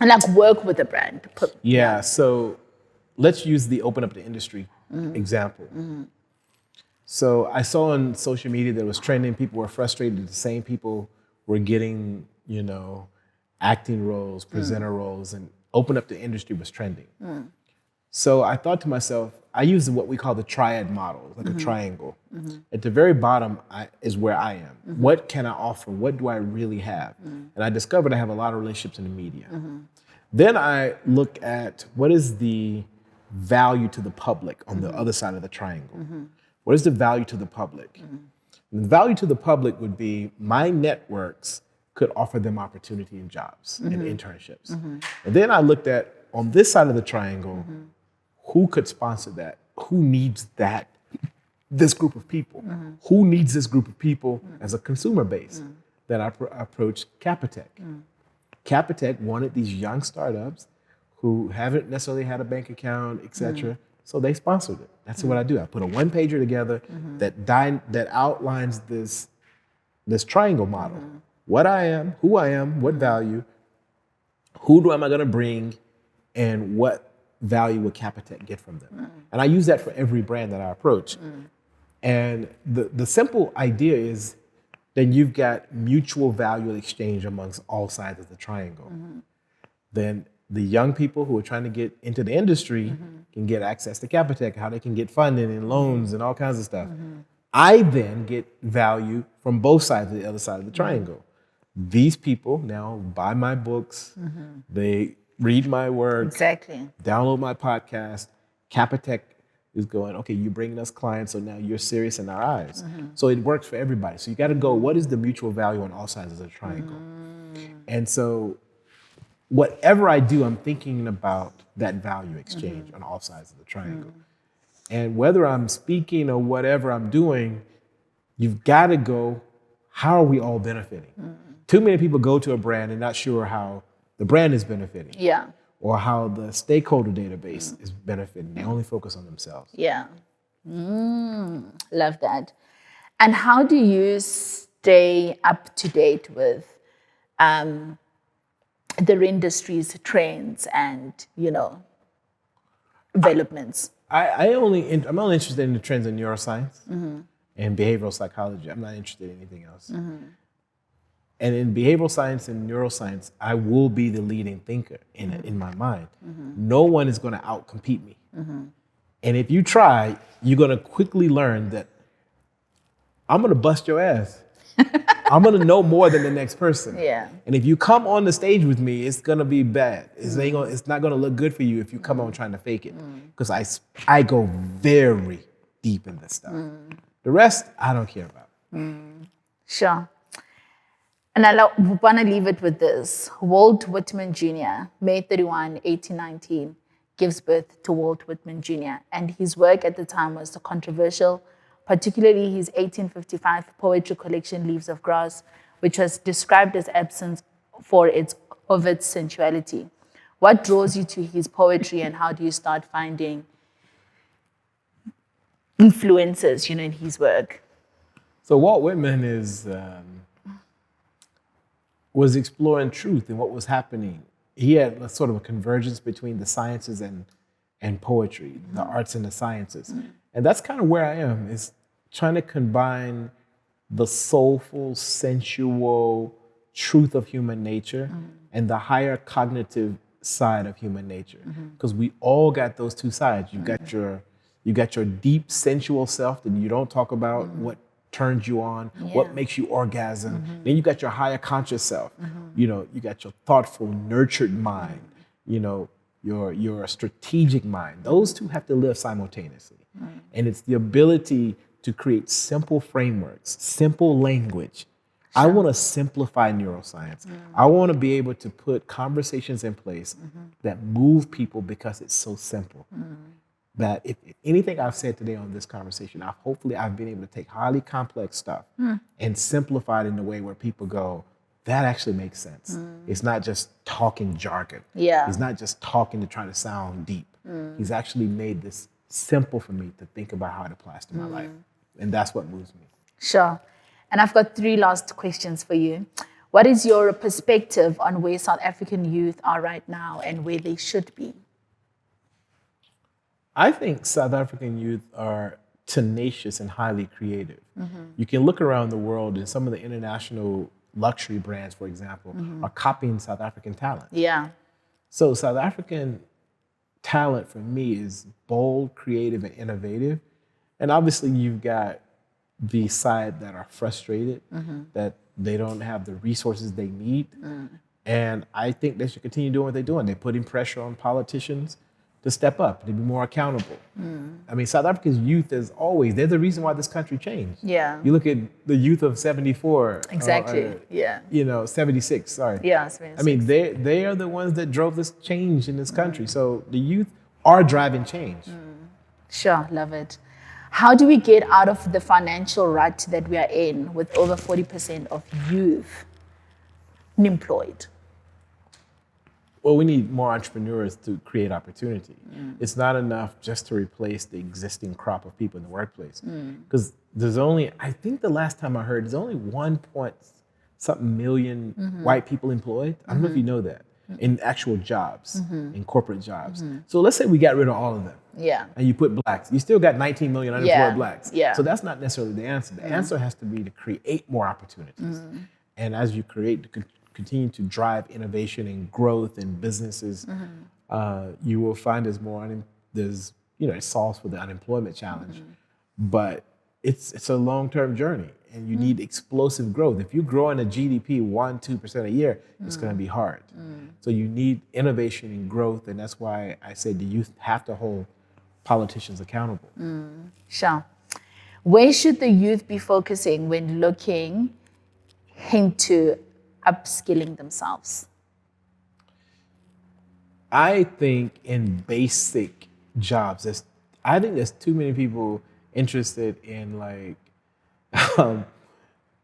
And like work with a brand. Yeah, so let's use the open up the industry example. So I saw on social media that it was trending, people were frustrated, the same people were getting, acting roles, presenter roles, and open up the industry was trending. So I thought to myself, I use what we call the triad model, like a triangle. At the very bottom is where I am. What can I offer? What do I really have? And I discovered I have a lot of relationships in the media. Then I look at what is the value to the public on the other side of the triangle. What is the value to the public? And the value to the public would be my networks could offer them opportunity and jobs and internships. And then I looked at, on this side of the triangle, who could sponsor that? Who needs that? This group of people. Who needs this group of people as a consumer base? Then I approached Capitec. Capitec wanted these young startups who haven't necessarily had a bank account, et cetera, so they sponsored it. That's what I do. I put a one-pager together that outlines this triangle model. What I am, who I am, what value, who am I gonna bring, and what value would Capitec get from them? And I use that for every brand that I approach. And the simple idea is then you've got mutual value exchange amongst all sides of the triangle. Then the young people who are trying to get into the industry can get access to Capitec, how they can get funding and loans and all kinds of stuff. I then get value from both sides of the other side of the triangle. These people now buy my books, they read my work, Exactly. download my podcast. Capitec is going, okay, you're bringing us clients, so now you're serious in our eyes. So it works for everybody. So you got to go, what is the mutual value on all sides of the triangle? And so whatever I do, I'm thinking about that value exchange on all sides of the triangle. And whether I'm speaking or whatever I'm doing, you've got to go, how are we all benefiting? Too many people go to a brand and not sure how the brand is benefiting. Yeah. Or how the stakeholder database is benefiting. They only focus on themselves. Yeah. Love that. And how do you stay up to date with the industry's trends and, developments? I'm only interested in the trends in neuroscience and behavioral psychology. I'm not interested in anything else. And in behavioral science and neuroscience, I will be the leading thinker in my mind. No one is going to outcompete me. And if you try, you're going to quickly learn that I'm going to bust your ass. I'm going to know more than the next person. Yeah. And if you come on the stage with me, it's going to be bad. It's not going to look good for you if you come on trying to fake it. Because I go very deep in this stuff. The rest, I don't care about. Sure. And I want to leave it with this. Walt Whitman Jr., May 31, 1819, gives birth to Walt Whitman Jr. And his work at the time was controversial, particularly his 1855 poetry collection, Leaves of Grass, which was described as absent for its overt sensuality. What draws you to his poetry, and how do you start finding influences, in his work? So Walt Whitman was exploring truth and what was happening. He had sort of a convergence between the sciences and and poetry, the arts and the sciences. And that's kind of where I am, is trying to combine the soulful, sensual truth of human nature and the higher cognitive side of human nature. Because we all got those two sides. You got your deep sensual self that you don't talk about, what turns you on, what makes you orgasm. Then you got your higher conscious self. You know, you got your thoughtful, nurtured mind, you know, your strategic mind. Those two have to live simultaneously. And it's the ability to create simple frameworks, simple language. I want to simplify neuroscience. I want to be able to put conversations in place that move people because it's so simple. That if anything I've said today on this conversation, hopefully I've been able to take highly complex stuff and simplify it in a way where people go, that actually makes sense. It's not just talking jargon. He's not just talking to try to sound deep. He's actually made this simple for me to think about how it applies to my life. And that's what moves me. Sure. And I've got 3 last questions for you. What is your perspective on where South African youth are right now and where they should be? I think South African youth are tenacious and highly creative. You can look around the world and some of the international luxury brands, for example, are copying South African talent. So South African talent for me is bold, creative, and innovative. And obviously you've got the side that are frustrated, that they don't have the resources they need. And I think they should continue doing what they're doing. They're putting pressure on politicians to step up, to be more accountable. I mean, South Africa's youth is always, they're the reason why this country changed. You look at the youth of 74. You know, 76, sorry. 76. I mean, they are the ones that drove this change in this country. So the youth are driving change. Sure, love it. How do we get out of the financial rut that we are in with over 40% of youth unemployed? Well, we need more entrepreneurs to create opportunity. It's not enough just to replace the existing crop of people in the workplace. Because there's only, I think the last time I heard, there's only 1-something million white people employed. I don't know if you know that, in actual jobs, in corporate jobs. So let's say we got rid of all of them. And you put blacks. You still got 19 million unemployed blacks. So that's not necessarily the answer. The answer has to be to create more opportunities. And as you continue to drive innovation and growth in businesses, you will find there's it solves for the unemployment challenge, but it's a long-term journey, and you need explosive growth. If you're growing a GDP 1-2% a year, it's going to be hard. So you need innovation and growth, and that's why I said the youth have to hold politicians accountable. Sure. Where should the youth be focusing when looking into upskilling themselves? I think in basic jobs, I think there's too many people interested in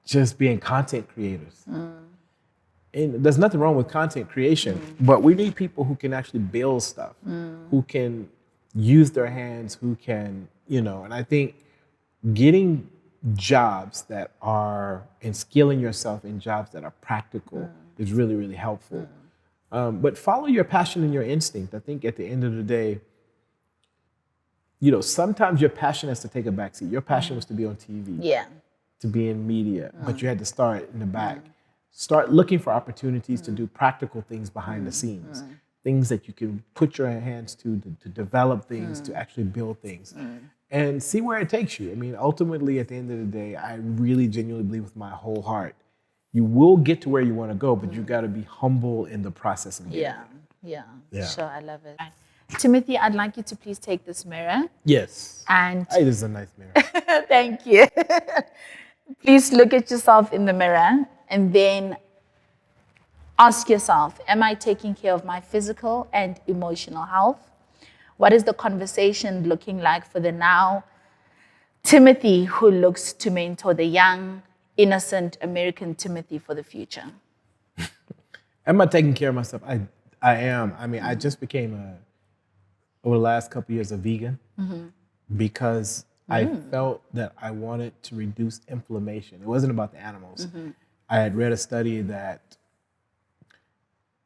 just being content creators. And there's nothing wrong with content creation, but we need people who can actually build stuff, who can use their hands, who can, and I think getting jobs that are, and skilling yourself in jobs that are practical is really, really helpful. But follow your passion and your instinct. I think at the end of the day, sometimes your passion has to take a backseat. Your passion was to be on TV, to be in media, but you had to start in the back. Start looking for opportunities to do practical things behind the scenes, things that you can put your hands to develop things, to actually build things. And see where it takes you. I mean, ultimately, at the end of the day, I really genuinely believe with my whole heart, you will get to where you want to go, but you got to be humble in the process of getting there. Sure, I love it. Timothy, I'd like you to please take this mirror. Yes. And hey, this is a nice mirror. Thank you. Please look at yourself in the mirror and then ask yourself, am I taking care of my physical and emotional health? What is the conversation looking like for the now Timothy who looks to mentor the young, innocent American Timothy for the future? Am I taking care of myself? I am. I mean, I just became over the last couple of years a vegan because I felt that I wanted to reduce inflammation. It wasn't about the animals. I had read a study that,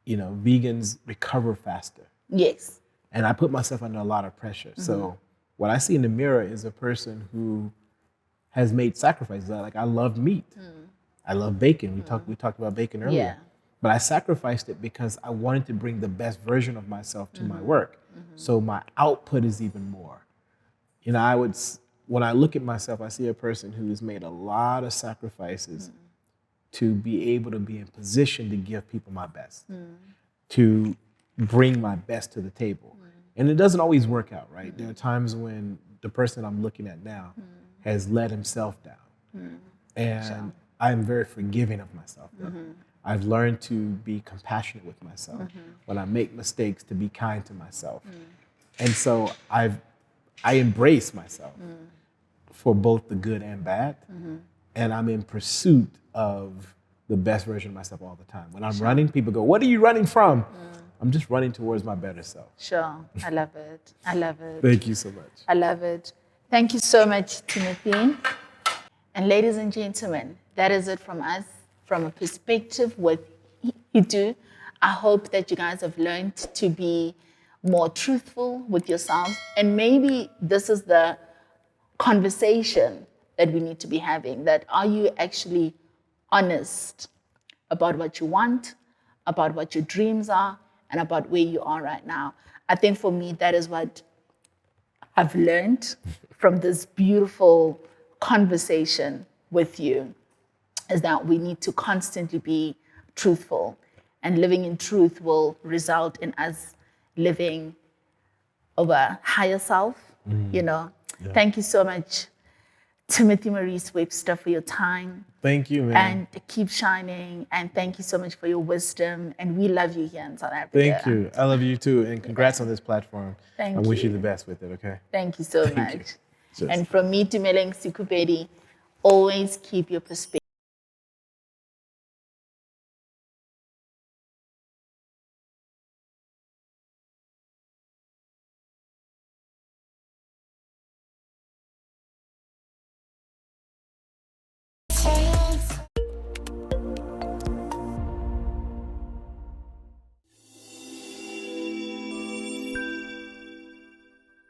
vegans recover faster. Yes. And I put myself under a lot of pressure. So what I see in the mirror is a person who has made sacrifices. Like I love meat. I love bacon. We talked about bacon earlier. Yeah. But I sacrificed it because I wanted to bring the best version of myself to my work. So my output is even more. You know, when I look at myself, I see a person who has made a lot of sacrifices to be able to be in position to give people my best, to bring my best to the table. And it doesn't always work out, right? There are times when the person I'm looking at now has let himself down. And I'm very forgiving of myself. I've learned to be compassionate with myself. When I make mistakes, to be kind to myself. And so I embrace myself for both the good and bad. And I'm in pursuit of the best version of myself all the time. When I'm running, people go, "What are you running from?" I'm just running towards my better self. Sure. I love it. I love it. Thank you so much. I love it. Thank you so much, Timothy. And ladies and gentlemen, that is it from us, from a perspective with Itu. I hope that you guys have learned to be more truthful with yourselves. And maybe this is the conversation that we need to be having, that are you actually honest about what you want, about what your dreams are, and about where you are right now. I think for me, that is what I've learned from this beautiful conversation with you, is that we need to constantly be truthful. And living in truth will result in us living of a higher self, you know. Yeah. Thank you so much, Timothy Maurice Webster, for your time. Thank you, man. And keep shining. And thank you so much for your wisdom. And we love you here in South Africa. Thank you. I love you too. And congrats on this platform. Thank you. I wish you the best with it, okay? Thank you so much. You. And from me to Sekhu-Pedi, always keep your perspective.